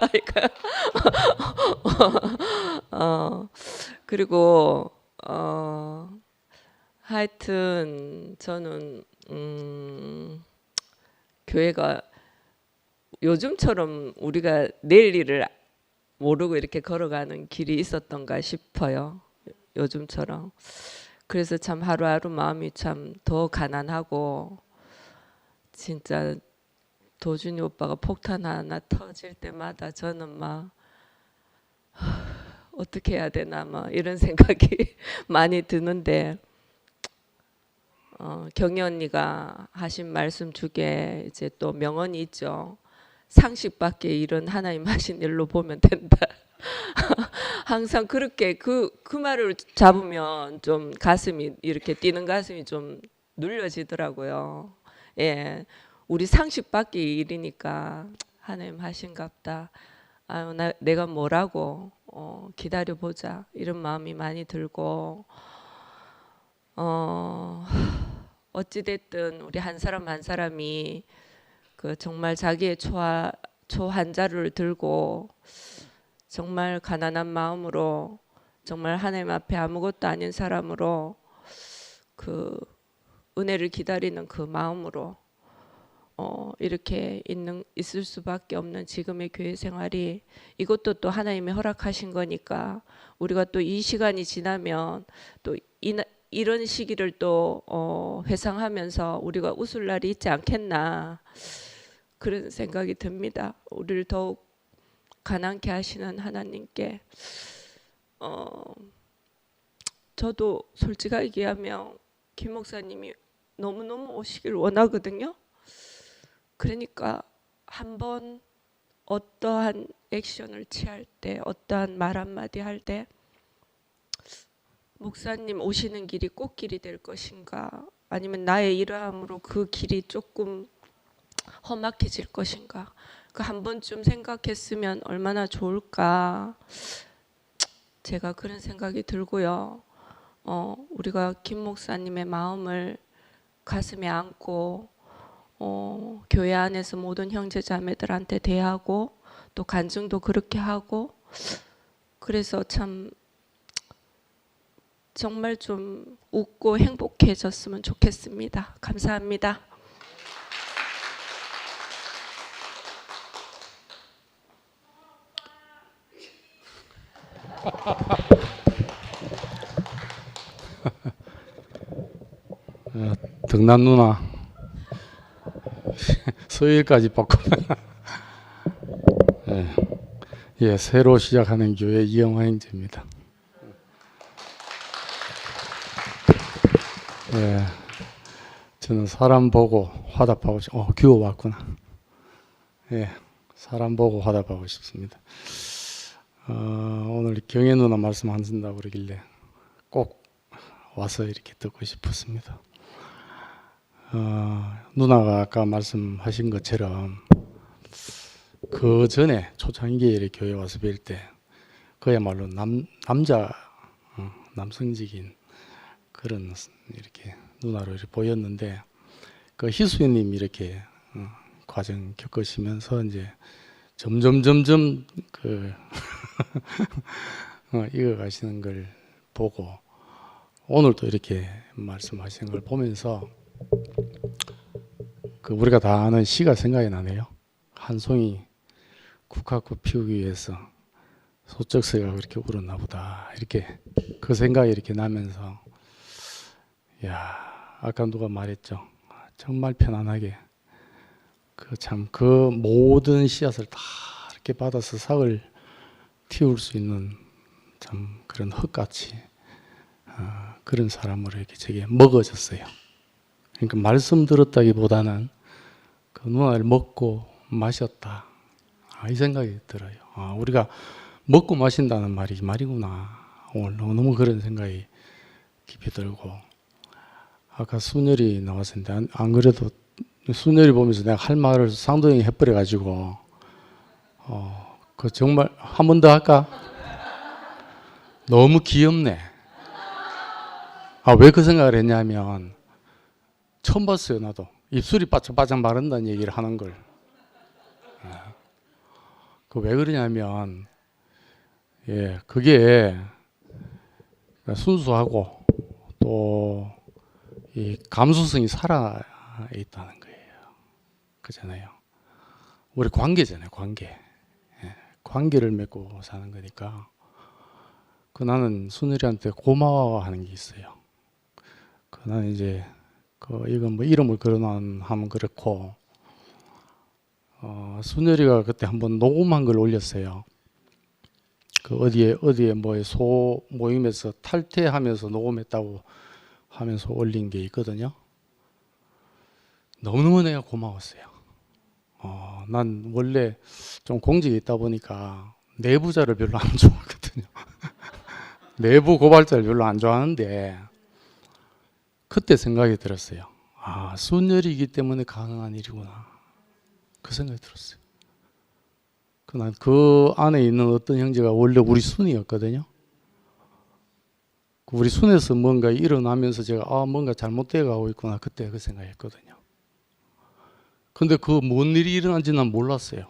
그리고 하여튼 저는 교회가 요즘처럼 우리가 내일 일을 모르고 이렇게 걸어가는 길이 있었던가 싶어요. 요즘처럼. 그래서 참 하루하루 마음이 참 더 가난하고 진짜 도준이 오빠가 폭탄 하나 터질 때마다 저는 막 어떻게 해야 되나 막 이런 생각이 많이 드는데 경희 언니가 하신 말씀 중에 이제 또 명언이 있죠. 상식 밖의 일은 하나님 하신 일로 보면 된다. 항상 그렇게 그 말을 잡으면 좀 가슴이 이렇게 뛰는 가슴이 좀 눌려지더라고요. 예, 우리 상식 밖의 일이니까 하나님 하신갑다. 아유, 내가 뭐라고 기다려 보자 이런 마음이 많이 들고 어찌 됐든 우리 한 사람 한 사람이 그 정말 자기의 초한자를 들고 정말 가난한 마음으로 정말 하나님 앞에 아무것도 아닌 사람으로 그 은혜를 기다리는 그 마음으로 이렇게 있을 수밖에 없는 지금의 교회 생활이 이것도 또 하나님이 허락하신 거니까 우리가 또 이 시간이 지나면 또 이런 시기를 또 회상하면서 우리가 웃을 날이 있지 않겠나 그런 생각이 듭니다. 우리를 더욱 가난케 하시는 하나님께 저도 솔직하게 얘기하면 김 목사님이 너무너무 오시길 원하거든요. 그러니까 한번 어떠한 액션을 취할 때, 어떠한 말 한마디 할 때 목사님 오시는 길이 꽃길이 될 것인가, 아니면 나의 이러함으로 그 길이 조금 험악해질 것인가, 그 한 번쯤 생각했으면 얼마나 좋을까, 제가 그런 생각이 들고요. 우리가 김 목사님의 마음을 가슴에 안고 교회 안에서 모든 형제 자매들한테 대하고 또 간증도 그렇게 하고, 그래서 참 정말 좀 웃고 행복해졌으면 좋겠습니다. 감사합니다. 등남 누나 수요일까지 바꾸면 예, 새로 시작하는 교회 이영화 형제입니다. 예, 저는 사람 보고 화답하고 규호 왔구나. 예, 사람 보고 화답하고 싶습니다. 오늘 경혜 누나 말씀하신다고 그러길래 꼭 와서 이렇게 듣고 싶었습니다. 누나가 아까 말씀하신 것처럼 그 전에 초창기에 교회 와서 뵐 때 그야말로 남성적인 그런 이렇게 누나로 이렇게 보였는데, 그 희수님 이렇게 과정 겪으시면서 이제 점점 그 이어 가시는 걸 보고 오늘도 이렇게 말씀하시는 걸 보면서 그 우리가 다 아는 시가 생각이 나네요. 한 송이 국화꽃 피우기 위해서 소쩍새가 그렇게 울었나 보다, 이렇게 그 생각이 이렇게 나면서, 야, 아까 누가 말했죠. 정말 편안하게 그 모든 씨앗을 다 이렇게 받아서 삭을 틔울 수 있는 참 그런 흙같이 그런 사람으로 이렇게 제게 먹어졌어요. 그러니까 말씀 들었다기보다는 그 누나를 먹고 마셨다, 이 생각이 들어요. 우리가 먹고 마신다는 말이 말이구나. 오늘 너무 그런 생각이 깊이 들고, 아까 순열이 나왔었는데 안 그래도 순열이 보면서 내가 할 말을 쌍둥이 해버려 가지고 그 정말 한 번 더 할까? 너무 귀엽네. 왜 그 생각을 했냐면 처음 봤어요. 나도 입술이 바짝바짝 마른다는 얘기를 하는 걸. 그 왜 그러냐면, 예, 그게 순수하고 또 이 감수성이 살아 있다는 거예요. 그잖아요. 우리 관계잖아요. 관계. 예, 관계를 맺고 사는 거니까. 나는 순열이한테 고마워하는 게 있어요. 나는 이제 이건 뭐 이름을 거론하면 그렇고, 순열이가 그때 한번 녹음한 걸 올렸어요. 어디에 뭐 소 모임에서 탈퇴하면서 녹음했다고 하면서 올린 게 있거든요. 너무너무 내가 고마웠어요. 난 원래 좀 공직에 있다 보니까 내부자를 별로 안 좋아하거든요. 내부 고발자를 별로 안 좋아하는데 그때 생각이 들었어요. 순열이기 때문에 가능한 일이구나. 그 생각이 들었어요. 난 그 안에 있는 어떤 형제가 원래 우리 순이었거든요. 우리 순에서 뭔가 일어나면서 제가 뭔가 잘못되어 가고 있구나, 그때 그 생각했거든요. 근데 그 뭔 일이 일어난지 난 몰랐어요.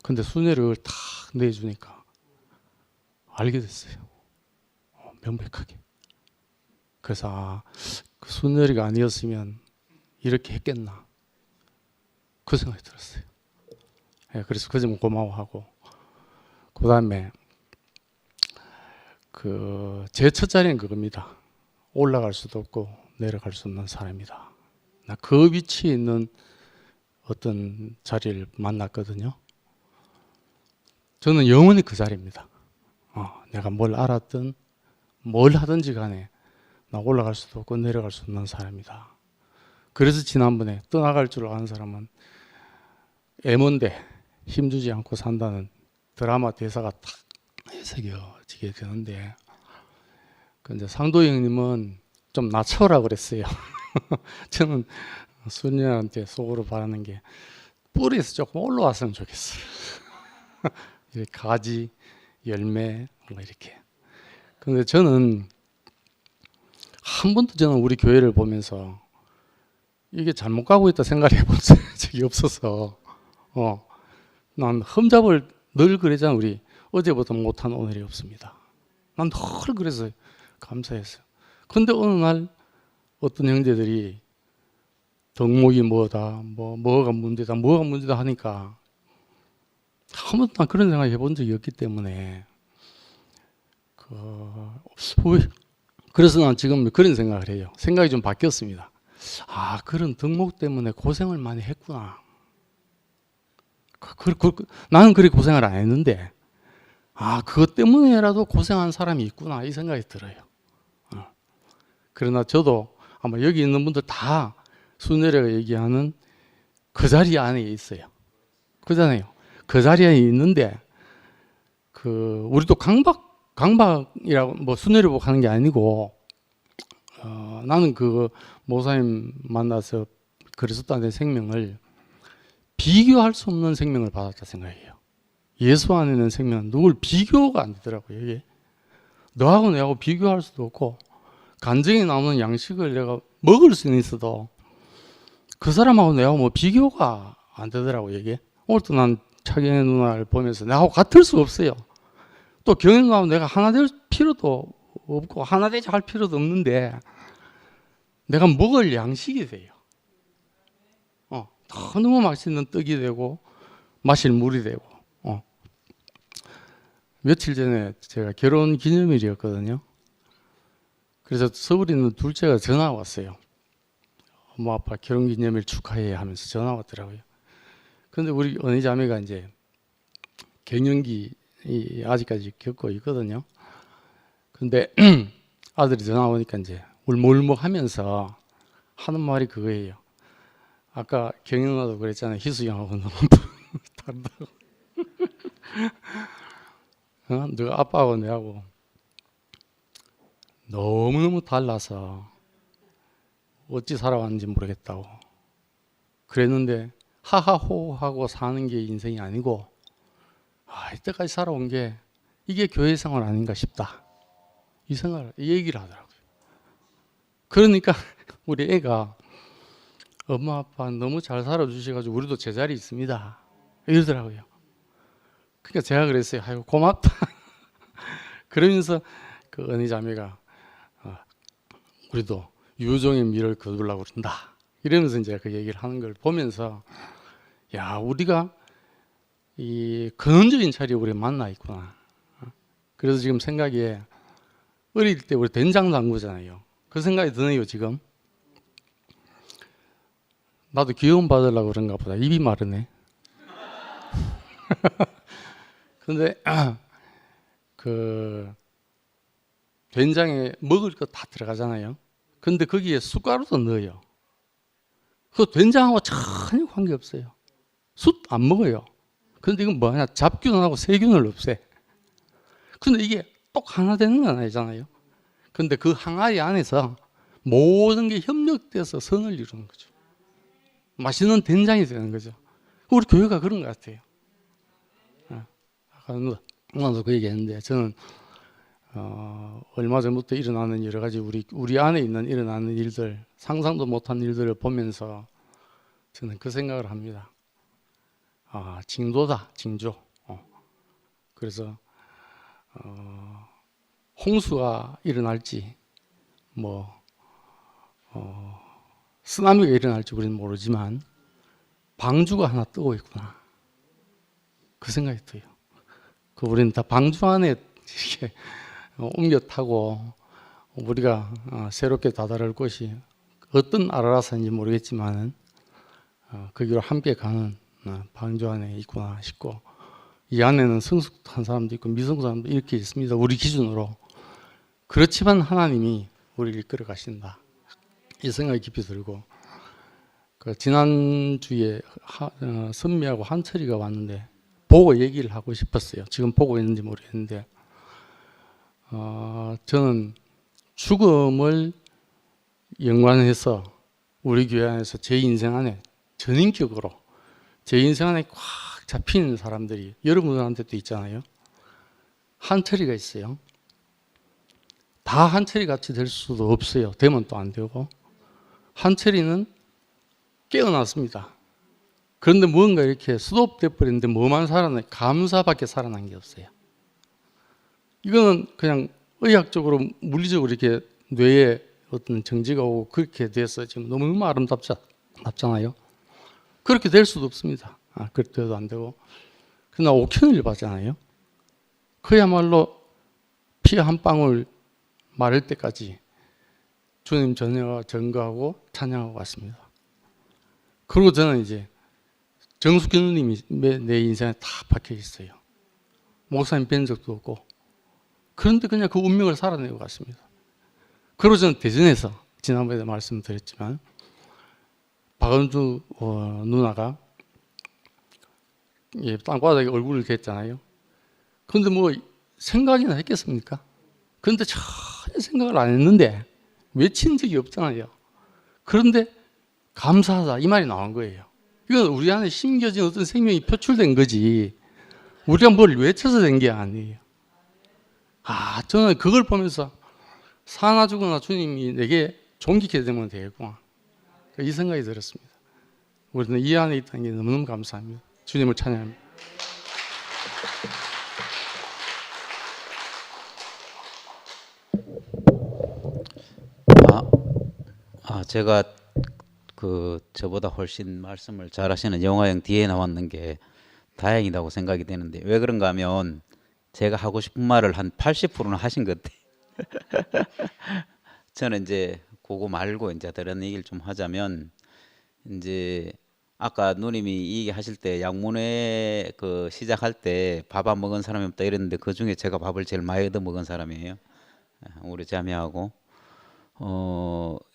근데 순회를 탁 내주니까 알게 됐어요. 명백하게. 그래서 그 순열이가 아니었으면 이렇게 했겠나, 그 생각이 들었어요. 예, 그래서 그 점 고마워하고, 그 다음에 제 첫 자리는 그겁니다. 올라갈 수도 없고 내려갈 수 없는 사람이다. 나 그 위치에 있는 어떤 자리를 만났거든요. 저는 영원히 그 자리입니다. 내가 뭘 알았든 뭘 하든지 간에 나 올라갈 수도 없고 내려갈 수 없는 사람이다. 그래서 지난번에 떠나갈 줄 아는 사람은 애먼데 힘주지 않고 산다는 드라마 대사가 딱 해석이어지게 되는데, 근데 상도 형님은 좀 낮춰라 그랬어요. 저는 순이한테 속으로 바라는 게 뿌리에서 조금 올라왔으면 좋겠어요. 이렇게 가지, 열매 뭐 이렇게. 근데 저는 한 번도 저는 우리 교회를 보면서 이게 잘못 가고 있다 생각을 해본 적이 없어서 난 흠잡을 늘 그러잖아. 우리 어제보다 못한 오늘이 없습니다. 난 늘 그래서 감사했어요. 근데 어느 날 어떤 형제들이 덕목이 뭐다, 뭐가 문제다, 뭐가 문제다 하니까 한 번도 난 그런 생각 해본 적이 없기 때문에 그래서 난 지금 그런 생각을 해요. 생각이 좀 바뀌었습니다. 그런 덕목 때문에 고생을 많이 했구나. 나는 그렇게 고생을 안 했는데 그것 때문에라도 고생한 사람이 있구나 이 생각이 들어요. 그러나 저도 아마 여기 있는 분들 다 순례래가 얘기하는 그 자리 안에 있어요. 그잖아요. 그 자리에 있는데 우리도 강박이라고 순례를 하는 게 아니고 나는 모사님 만나서 그리스도 안에 생명을 비교할 수 없는 생명을 받았다 생각해요. 예수 안에 있는 생명은 누굴 비교가 안 되더라고요. 이게 너하고 내하고 비교할 수도 없고 간증에 나오는 양식을 내가 먹을 수는 있어도 그 사람하고 내하고 뭐 비교가 안 되더라고요. 이게 오늘도 난 차경의 누나를 보면서 내하고 같을 수 없어요. 또 경혜 누나하고 내가 하나 될 필요도 없고 하나 되자 할 필요도 없는데 내가 먹을 양식이 돼요. 너무 맛있는 떡이 되고 마실 물이 되고. 며칠 전에 제가 결혼 기념일이었거든요. 그래서 서울에 있는 둘째가 전화가 왔어요. 엄마 아빠 결혼 기념일 축하해 하면서 전화 왔더라고요. 근데 우리 언니 자매가 이제 갱년기 아직까지 겪고 있거든요. 근데 아들이 전화 오니까 이제 울먹울먹하면서 하는 말이 그거예요. 아까 경희 누나도 그랬잖아요. 희수 형하고 너무 다르다고. 너가 아빠하고 내하고 너무너무 달라서 어찌 살아왔는지 모르겠다고. 그랬는데 하하호 하고 사는 게 인생이 아니고 이때까지 살아온 게 이게 교회 생활 아닌가 싶다. 이 얘기를 하더라고요. 그러니까 우리 애가 엄마 아빠 너무 잘 살아주셔가지고 우리도 제자리 있습니다 이러더라고요. 그러니까 제가 그랬어요. 아이고 고맙다. 그러면서 그 언니 자매가 우리도 유종의 미를 거두려고 그런다 이러면서 이제 그 얘기를 하는 걸 보면서 우리가 이 근원적인 자리에 우리 만나 있구나. 그래서 지금 생각에 어릴 때 우리 된장 담그잖아요. 그 생각이 드네요. 지금 나도 귀여움 받으려고 그런가 보다. 입이 마르네. 근데 된장에 먹을 거 다 들어가잖아요. 근데 거기에 숟가루도 넣어요. 그 된장하고 전혀 관계없어요. 숯 안 먹어요. 근데 이건 뭐냐? 잡균하고 세균을 없애. 근데 이게 똑 하나 되는 건 아니잖아요. 근데 그 항아리 안에서 모든 게 협력돼서 선을 이루는 거죠. 맛있는 된장이 되는 거죠. 우리 교회가 그런 것 같아요. 아까 누나도 그 얘기했는데 저는 얼마 전부터 일어나는 여러 가지 우리 안에 일어나는 일들, 상상도 못한 일들을 보면서 저는 그 생각을 합니다. 징조다, 징조. 그래서 홍수가 일어날지 쓰나미가 일어날지 우리는 모르지만 방주가 하나 뜨고 있구나. 그 생각이 들어요. 우리는 다 방주 안에 이렇게 옮겨 타고 우리가 새롭게 다다를 곳이 어떤 아라라산인지 모르겠지만 그 길로 함께 가는 방주 안에 있구나 싶고, 이 안에는 성숙한 사람도 있고 미성숙한 사람도 이렇게 있습니다. 우리 기준으로. 그렇지만 하나님이 우리를 이끌어 가신다. 이 생각이 깊이 들고, 그 지난주에 선미하고 한철이가 왔는데 보고 얘기를 하고 싶었어요. 지금 보고 있는지 모르겠는데, 저는 죽음을 연관해서 우리 교회 안에서 제 인생 안에 전인격으로 제 인생 안에 꽉 잡히는 사람들이 여러분들한테도 있잖아요. 한철이가 있어요. 다 한철이 같이 될 수도 없어요. 되면 또 안 되고. 한철이는 깨어났습니다. 그런데 뭔가 이렇게 스톱돼 버렸는데 뭐만 살아나, 감사밖에 살아난 게 없어요. 이거는 그냥 의학적으로 물리적으로 이렇게 뇌에 어떤 정지가 오고 그렇게 돼서 지금 너무너무 아름답잖아요. 그렇게 될 수도 없습니다. 그렇게 돼도 안 되고. 그러나 옥현을 봤잖아요. 그야말로 피 한 방울 마를 때까지 주님 전혀 전가하고 찬양하고 왔습니다. 그리고 저는 이제 정숙현 누님이 내 인생에 다 박혀 있어요. 목사님 뵌 적도 없고. 그런데 그냥 그 운명을 살아내고 갔습니다. 그리고 저는 대전에서 지난번에 말씀드렸지만 박은주 누나가 땅바닥에 얼굴을 댔잖아요. 그런데 뭐 생각이나 했겠습니까? 그런데 전혀 생각을 안 했는데 외친 적이 없잖아요. 그런데 감사하다 이 말이 나온 거예요. 이건 우리 안에 심겨진 어떤 생명이 표출된 거지 우리가 뭘 외쳐서 된 게 아니에요. 저는 그걸 보면서 사나 죽으나 주님이 내게 존귀케 되면 되겠구나, 이 생각이 들었습니다. 우리는 이 안에 있다는 게 너무너무 감사합니다. 주님을 찬양합니다. 제가 저보다 훨씬 말씀을 잘하시는 영화형 뒤에 나왔는 게 다행이라고 생각이 되는데, 왜 그런가 하면 제가 하고 싶은 말을 한 80%는 하신 것 같아요. 저는 이제 그거 말고 이제 다른 얘기를 좀 하자면, 이제 아까 누님이 이 얘기 하실 때 양문회 시작할 때 밥 안 먹은 사람이 없다 이랬는데, 그 중에 제가 밥을 제일 많이 얻어 먹은 사람이에요. 우리 자매하고.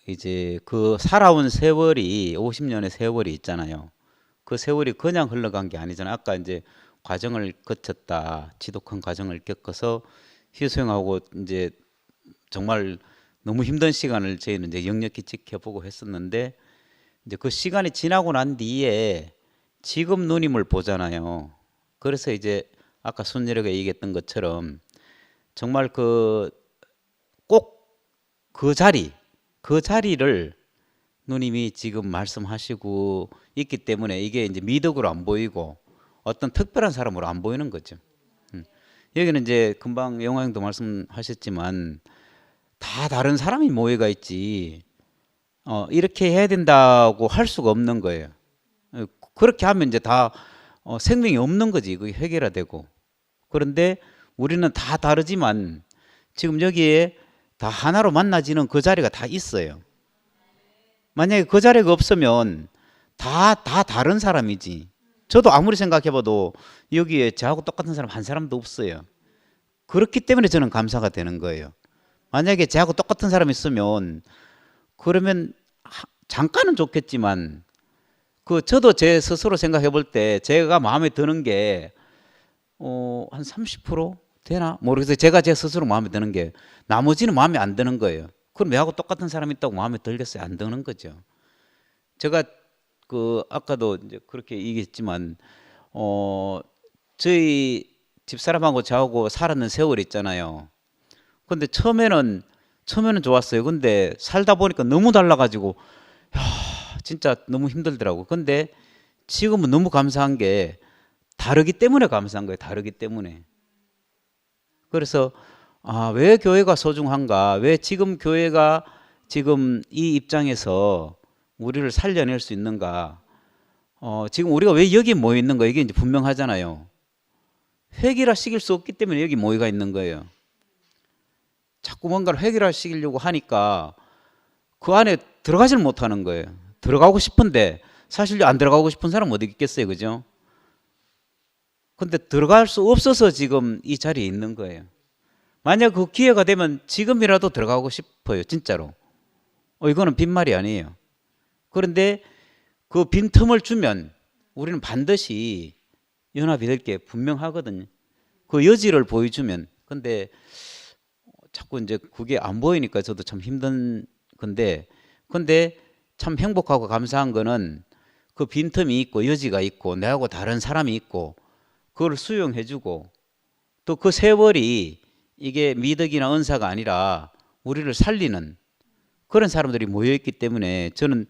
이제 그 살아온 세월이 50년의 세월이 있잖아요. 그 세월이 그냥 흘러간 게 아니잖아요. 아까 이제 과정을 거쳤다, 지독한 과정을 겪어서 희생하고 이제 정말 너무 힘든 시간을 저희는 이제 역력히 지켜보고 했었는데, 이제 그 시간이 지나고 난 뒤에 지금 누님을 보잖아요. 그래서 이제 아까 순열이가 얘기했던 것처럼 정말 꼭 그 자리를 누님이 지금 말씀하시고 있기 때문에 이게 이제 미덕으로 안 보이고 어떤 특별한 사람으로 안 보이는 거죠. 여기는 이제 금방 영화형도 말씀하셨지만 다 다른 사람이 모여가 있지 이렇게 해야 된다고 할 수가 없는 거예요. 그렇게 하면 이제 다 생명이 없는 거지. 그게 해결화되고. 그런데 우리는 다 다르지만 지금 여기에 다 하나로 만나지는 그 자리가 다 있어요. 만약에 그 자리가 없으면 다 다른 사람이지. 저도 아무리 생각해봐도 여기에 저하고 똑같은 사람 한 사람도 없어요. 그렇기 때문에 저는 감사가 되는 거예요. 만약에 저하고 똑같은 사람이 있으면 그러면 잠깐은 좋겠지만 저도 제 스스로 생각해 볼 때 제가 마음에 드는 게 한 30% 되나? 모르겠어요. 제가 제 스스로 마음에 드는 게 나머지는 마음에 안 드는 거예요. 그럼 왜하고 똑같은 사람이 있다고 마음에 들겠어요? 안 드는 거죠. 제가 아까도 이제 그렇게 얘기했지만 저희 집사람하고 저하고 살았는 세월이 있잖아요. 근데 처음에는 좋았어요. 근데 살다 보니까 너무 달라가지고 진짜 너무 힘들더라고. 근데 지금은 너무 감사한 게 다르기 때문에 감사한 거예요. 다르기 때문에. 그래서 왜 교회가 소중한가? 왜 지금 교회가 지금 이 입장에서 우리를 살려낼 수 있는가? 지금 우리가 왜 여기 모여 있는 거? 이게 이제 분명하잖아요. 획일화시킬 수 없기 때문에 여기 모여가 있는 거예요. 자꾸 뭔가를 획일화시키려고 하니까 그 안에 들어가지를 못하는 거예요. 들어가고 싶은데 사실 안 들어가고 싶은 사람 어디 있겠어요, 그죠? 근데 들어갈 수 없어서 지금 이 자리에 있는 거예요. 만약 그 기회가 되면 지금이라도 들어가고 싶어요, 진짜로. 이거는 빈말이 아니에요. 그런데 그 빈틈을 주면 우리는 반드시 연합이 될 게 분명하거든요. 그 여지를 보여주면. 근데 자꾸 이제 그게 안 보이니까 저도 참 힘든 건데, 근데 참 행복하고 감사한 거는 그 빈틈이 있고 여지가 있고 내하고 다른 사람이 있고 그걸 수용해주고 또 그 세월이 이게 미덕이나 은사가 아니라 우리를 살리는 그런 사람들이 모여있기 때문에 저는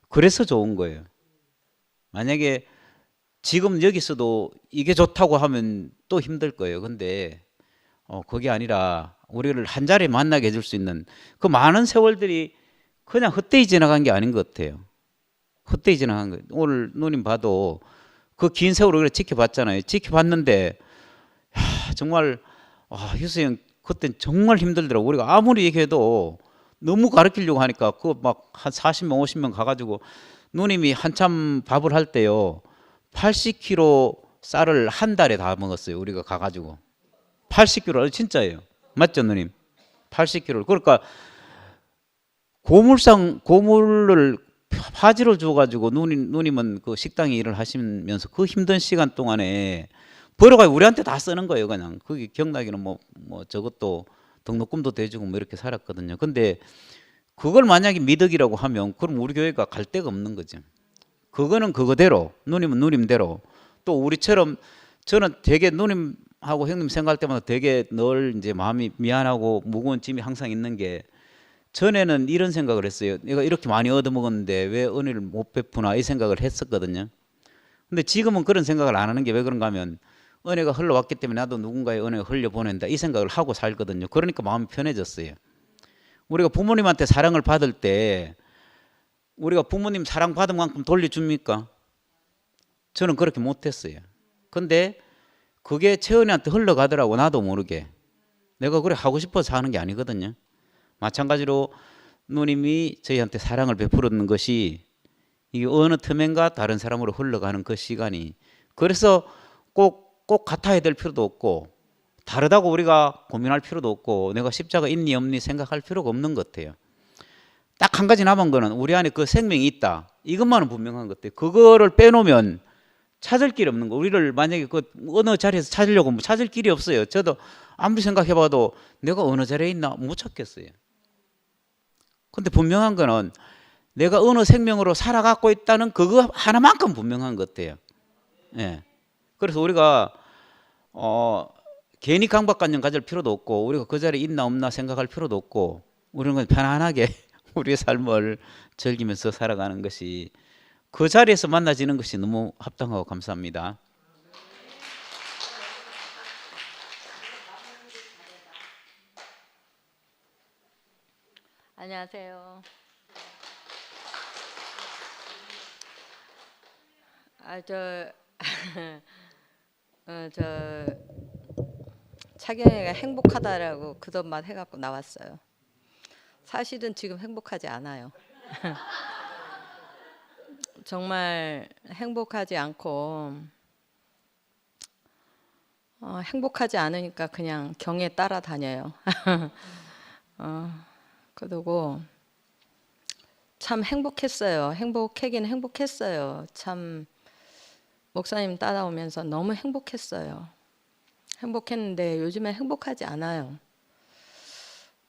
그래서 좋은 거예요. 만약에 지금 여기서도 이게 좋다고 하면 또 힘들 거예요. 근데 그게 아니라 우리를 한 자리에 만나게 해줄 수 있는 그 많은 세월들이 그냥 헛되이 지나간 게 아닌 것 같아요. 헛되이 지나간 거예요. 오늘 누님 봐도 그 긴 세월을 우리가 지켜봤잖아요. 지켜봤는데 정말 희수형 그땐 정말 힘들더라고. 우리가 아무리 얘기해도 너무 가르치려고 하니까 그 막 한 40명 50명 가가지고 누님이 한참 밥을 할 때요 80kg 쌀을 한 달에 다 먹었어요. 우리가 가가지고 80kg 진짜예요. 맞죠 누님? 80kg. 그러니까 고물을 파지를 줘가지고 누님은 그 식당에 일을 하시면서 그 힘든 시간 동안에 벌어가지고 우리한테 다 쓰는 거예요. 그냥 그게 기억나기는 뭐 저것도 등록금도 대주고 뭐 이렇게 살았거든요. 근데 그걸 만약에 미덕이라고 하면 그럼 우리 교회가 갈 데가 없는 거죠. 그거는 그거대로 누님은 누님대로 또 우리처럼 저는 되게 누님하고 형님 생각할 때마다 되게 늘 이제 마음이 미안하고 무거운 짐이 항상 있는 게 전에는 이런 생각을 했어요. 내가 이렇게 많이 얻어먹었는데 왜 은혜를 못 베푸나 이 생각을 했었거든요. 근데 지금은 그런 생각을 안 하는 게 왜 그런가 하면 은혜가 흘러왔기 때문에 나도 누군가의 은혜가 흘려보낸다 이 생각을 하고 살거든요. 그러니까 마음이 편해졌어요. 우리가 부모님한테 사랑을 받을 때 우리가 부모님 사랑 받은 만큼 돌려줍니까? 저는 그렇게 못했어요. 근데 그게 채은이한테 흘러가더라고. 나도 모르게. 내가 그래 하고 싶어서 하는 게 아니거든요. 마찬가지로 누님이 저희한테 사랑을 베풀었는 것이 이게 어느 틈엔가 다른 사람으로 흘러가는 그 시간이 그래서 꼭 같아야 될 필요도 없고 다르다고 우리가 고민할 필요도 없고 내가 십자가 있니 없니 생각할 필요가 없는 것 같아요. 딱 한 가지 남은 거는 우리 안에 그 생명이 있다. 이것만은 분명한 것 같아요. 그거를 빼놓으면 찾을 길이 없는 거. 우리를 만약에 그 어느 자리에서 찾으려고 뭐 찾을 길이 없어요. 저도 아무리 생각해봐도 내가 어느 자리에 있나 못 찾겠어요. 근데 분명한 거는 내가 어느 생명으로 살아가고 있다는 그거 하나만큼 분명한 것 같아요. 예. 그래서 우리가 괜히 강박관념 가질 필요도 없고 우리가 그 자리에 있나 없나 생각할 필요도 없고 우리는 그냥 편안하게 우리의 삶을 즐기면서 살아가는 것이 그 자리에서 만나지는 것이 너무 합당하고 감사합니다. 안녕하세요. 차경이가 행복하다라고 그것만 해갖고 나왔어요. 사실은 지금 행복하지 않아요. 정말 행복하지 않고 행복하지 않으니까 그냥 경에 따라다녀요. 그리고 참 행복했어요. 행복하긴 행복했어요. 참 목사님 따라오면서 너무 행복했어요. 행복했는데 요즘에 행복하지 않아요.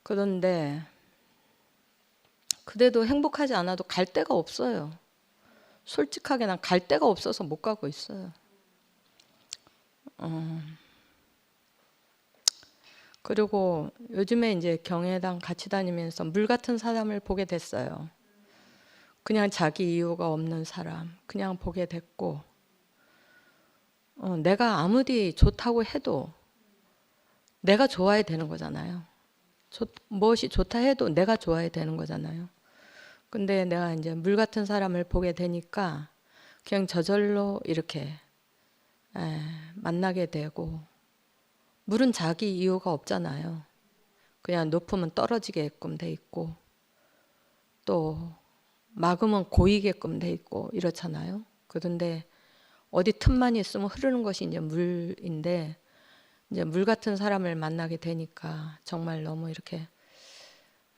그런데 그래도 행복하지 않아도 갈 데가 없어요. 솔직하게 난 갈 데가 없어서 못 가고 있어요. 그리고 요즘에 이제 경회당 같이 다니면서 물 같은 사람을 보게 됐어요. 그냥 자기 이유가 없는 사람 그냥 보게 됐고 내가 아무리 좋다고 해도 내가 좋아야 되는 거잖아요. 무엇이 좋다 해도 내가 좋아야 되는 거잖아요. 근데 내가 이제 물 같은 사람을 보게 되니까 그냥 저절로 이렇게 만나게 되고 물은 자기 이유가 없잖아요. 그냥 높으면 떨어지게끔 돼 있고 또 막으면 고이게끔 돼 있고 이렇잖아요. 그런데 어디 틈만 있으면 흐르는 것이 이제 물인데 이제 물 같은 사람을 만나게 되니까 정말 너무 이렇게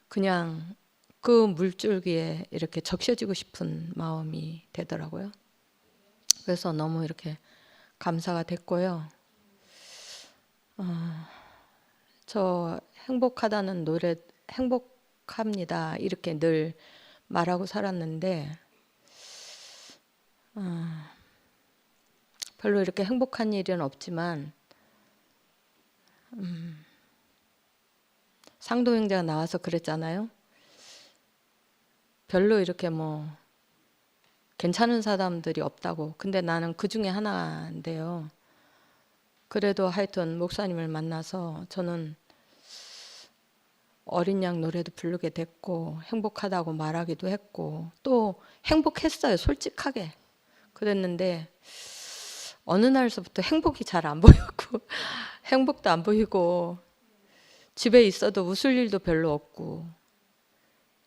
그냥 그 물줄기에 이렇게 적셔지고 싶은 마음이 되더라고요. 그래서 너무 이렇게 감사가 됐고요. 저 행복하다는 노래, 행복합니다 이렇게 늘 말하고 살았는데 별로 이렇게 행복한 일은 없지만 상도 형제가 나와서 그랬잖아요. 별로 이렇게 뭐 괜찮은 사람들이 없다고. 근데 나는 그 중에 하나인데요. 그래도 하여튼 목사님을 만나서 저는 어린 양 노래도 부르게 됐고 행복하다고 말하기도 했고 또 행복했어요. 솔직하게. 그랬는데 어느 날서부터 행복이 잘 안 보였고 행복도 안 보이고 집에 있어도 웃을 일도 별로 없고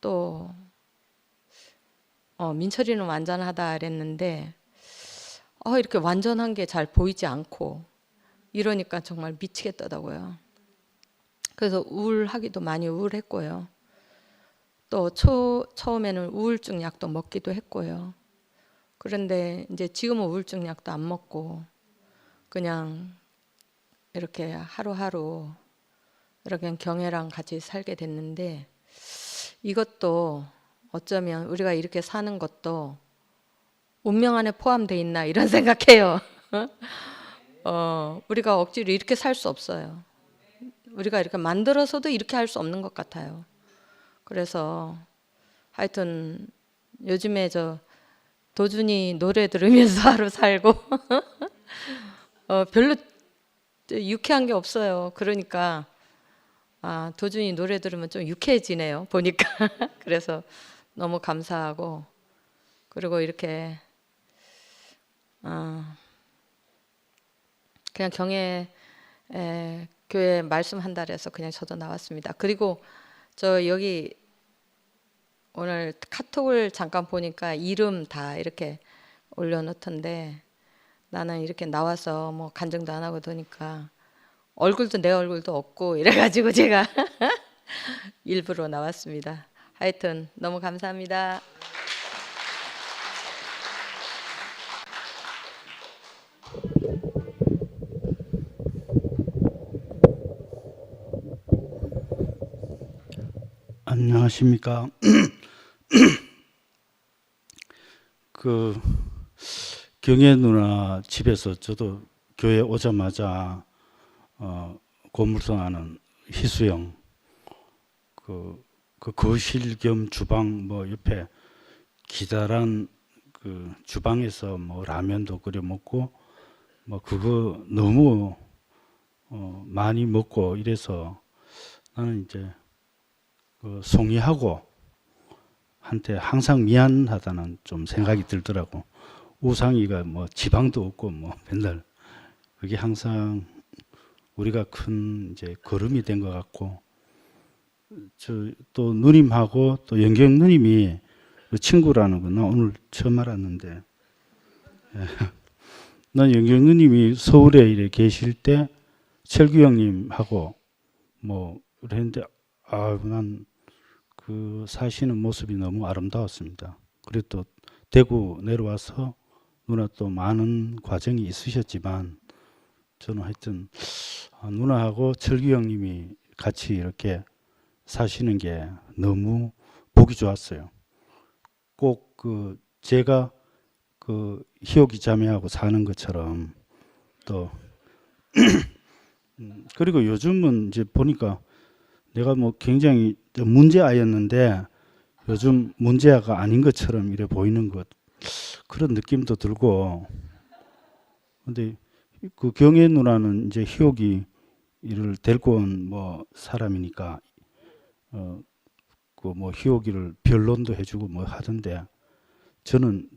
또 민철이는 완전하다 그랬는데 이렇게 완전한 게 잘 보이지 않고 이러니까 정말 미치겠더라고요. 그래서 우울하기도 많이 우울했고요. 또 처음에는 우울증 약도 먹기도 했고요. 그런데 이제 지금은 우울증 약도 안 먹고 그냥 이렇게 하루하루 이렇게 경애랑 같이 살게 됐는데 이것도 어쩌면 우리가 이렇게 사는 것도 운명 안에 포함되어 있나 이런 생각해요. 우리가 억지로 이렇게 살 수 없어요. 우리가 이렇게 만들어서도 이렇게 할 수 없는 것 같아요. 그래서 하여튼 요즘에 저 도준이 노래 들으면서 하루 살고 별로 유쾌한 게 없어요. 그러니까 도준이 노래 들으면 좀 유쾌해지네요. 보니까 그래서 너무 감사하고 그리고 이렇게 그냥 경애 교회 말씀한다 해서 그냥 저도 나왔습니다. 그리고 저 여기 오늘 카톡을 잠깐 보니까 이름 다 이렇게 올려놓던데 나는 이렇게 나와서 뭐 간증도 안 하고 그러니까 얼굴도 내 얼굴도 없고 이래가지고 제가 일부러 나왔습니다. 하여튼 너무 감사합니다. 안녕하십니까. 그 경애 누나 집에서 저도 교회 오자마자 고물상하는 희수형 그 거실 겸 주방 뭐 옆에 기다란 그 주방에서 뭐 라면도 끓여 먹고 뭐 그거 너무 많이 먹고 이래서 나는 이제 그 송이하고 한테 항상 미안하다는 좀 생각이 들더라고. 우상이가 뭐 지방도 없고 뭐 맨날 그게 항상 우리가 큰 이제 걸음이 된 것 같고 저 또 누님하고 또 영경 누님이 그 친구라는 거 나 오늘 처음 알았는데 난 영경 누님이 서울에 이래 계실 때 철규 형님하고 뭐 그랬는데 난 그 사시는 모습이 너무 아름다웠습니다. 그리고 또 대구 내려와서 누나 또 많은 과정이 있으셨지만 저는 하여튼 누나하고 철규 형님이 같이 이렇게 사시는 게 너무 보기 좋았어요. 꼭 그 제가 그 희옥이 자매하고 사는 것처럼 또 그리고 요즘은 이제 보니까 내가 뭐 굉장히 문제아였는데 요즘 문제아가 아닌 것처럼 이래 보이는 것 그런 느낌도 들고 근데 그 경애 누나는 이제 희옥이 이를 데리고 온 뭐 사람이니까 그 뭐 희옥이를 변론도 해주고 뭐 하던데 저는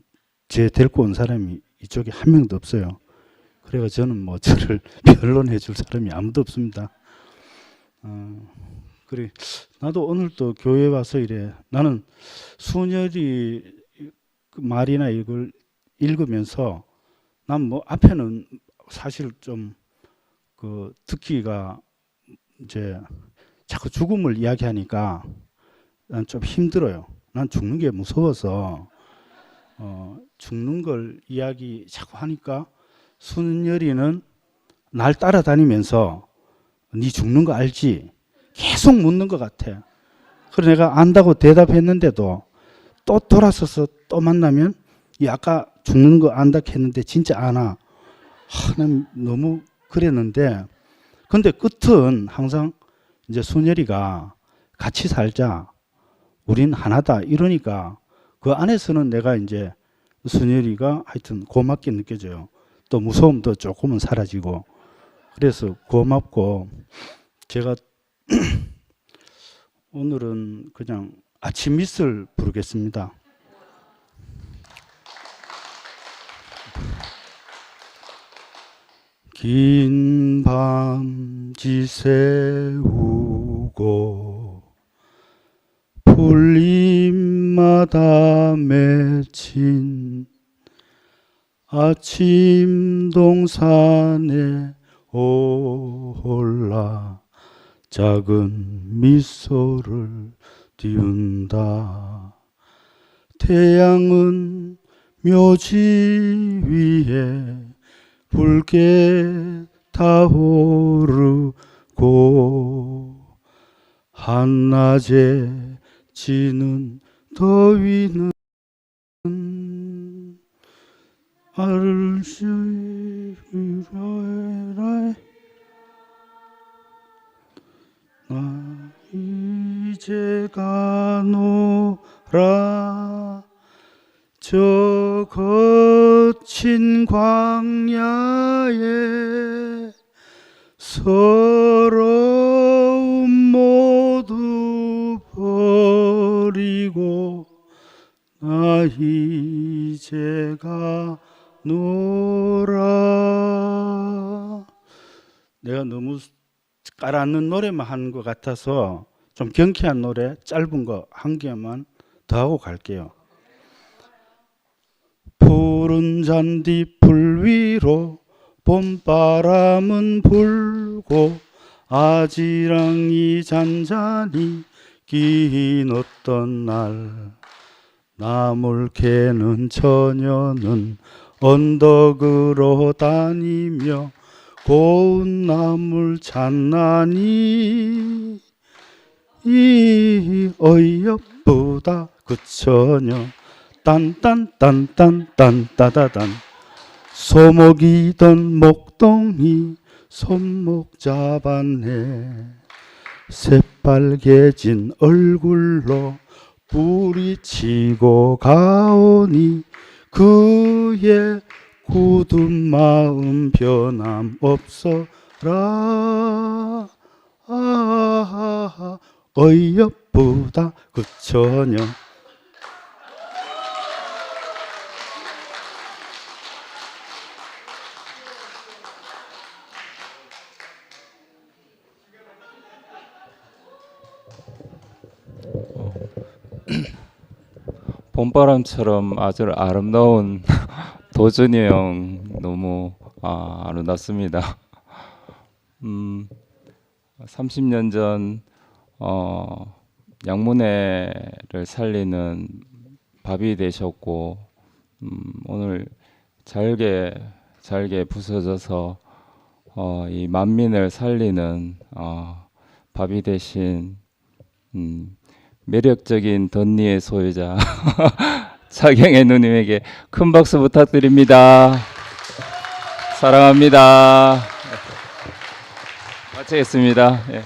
제 데리고 온 사람이 이쪽에 한 명도 없어요. 그래가 저는 뭐 저를 변론해 줄 사람이 아무도 없습니다. 그래 나도 오늘 또 교회 와서 이래 나는 순열이 그 말이나 이걸 읽으면서 난 뭐 앞에는 사실 좀 그 듣기가 이제 자꾸 죽음을 이야기하니까 난 좀 힘들어요. 난 죽는 게 무서워서 죽는 걸 이야기 자꾸 하니까 순열이는 날 따라다니면서 네 죽는 거 알지? 계속 묻는 것 같아. 그래서 내가 안다고 대답했는데도 또 돌아서서 또 만나면 이 아까 죽는 거 안다 했는데 진짜 안아. 난 너무 그랬는데 근데 끝은 항상 이제 순열이가 같이 살자. 우린 하나다 이러니까 그 안에서는 내가 이제 순열이가 하여튼 고맙게 느껴져요. 또 무서움도 조금은 사라지고 그래서 고맙고 제가 오늘은 그냥 아침 미술 부르겠습니다. 긴 밤 지새우고 풀잎마다 맺힌 아침 동산에 올라 작은 미소를 띄운다. 태양은 묘지 위에 붉게 타오르고 한낮에 지는 더위는 나 이제 가노라 저 거친 광야에 서러움 모두 버리고 나 이제 가노라. 내가 너무 깔아앉는 노래만 하는 것 같아서 좀 경쾌한 노래 짧은 거 한 개만 더 하고 갈게요. 푸른 잔디풀 위로 봄바람은 불고 아지랑이 잔잔히 긴 어떤 날 나물 캐는 처녀는 언덕으로 다니며 고운 나물 잔나니 이 어이없다 그 처녀 딴딴딴딴딴따다단 소목이던 목동이 손목 잡았네 새빨개진 얼굴로 뿌리치고 가오니 그의 굳은 마음 변함없어라. 어이없다 그 처녀. 봄바람처럼 아주 아름다운 도준이 형 너무 아름답습니다. 30년 전 양문회를 살리는 밥이 되셨고 오늘 잘게 부서져서 이 만민을 살리는 밥이 되신 매력적인 덧니의 소유자 차경애 누님에게 큰 박수 부탁드립니다. 사랑합니다. 마치겠습니다. 예.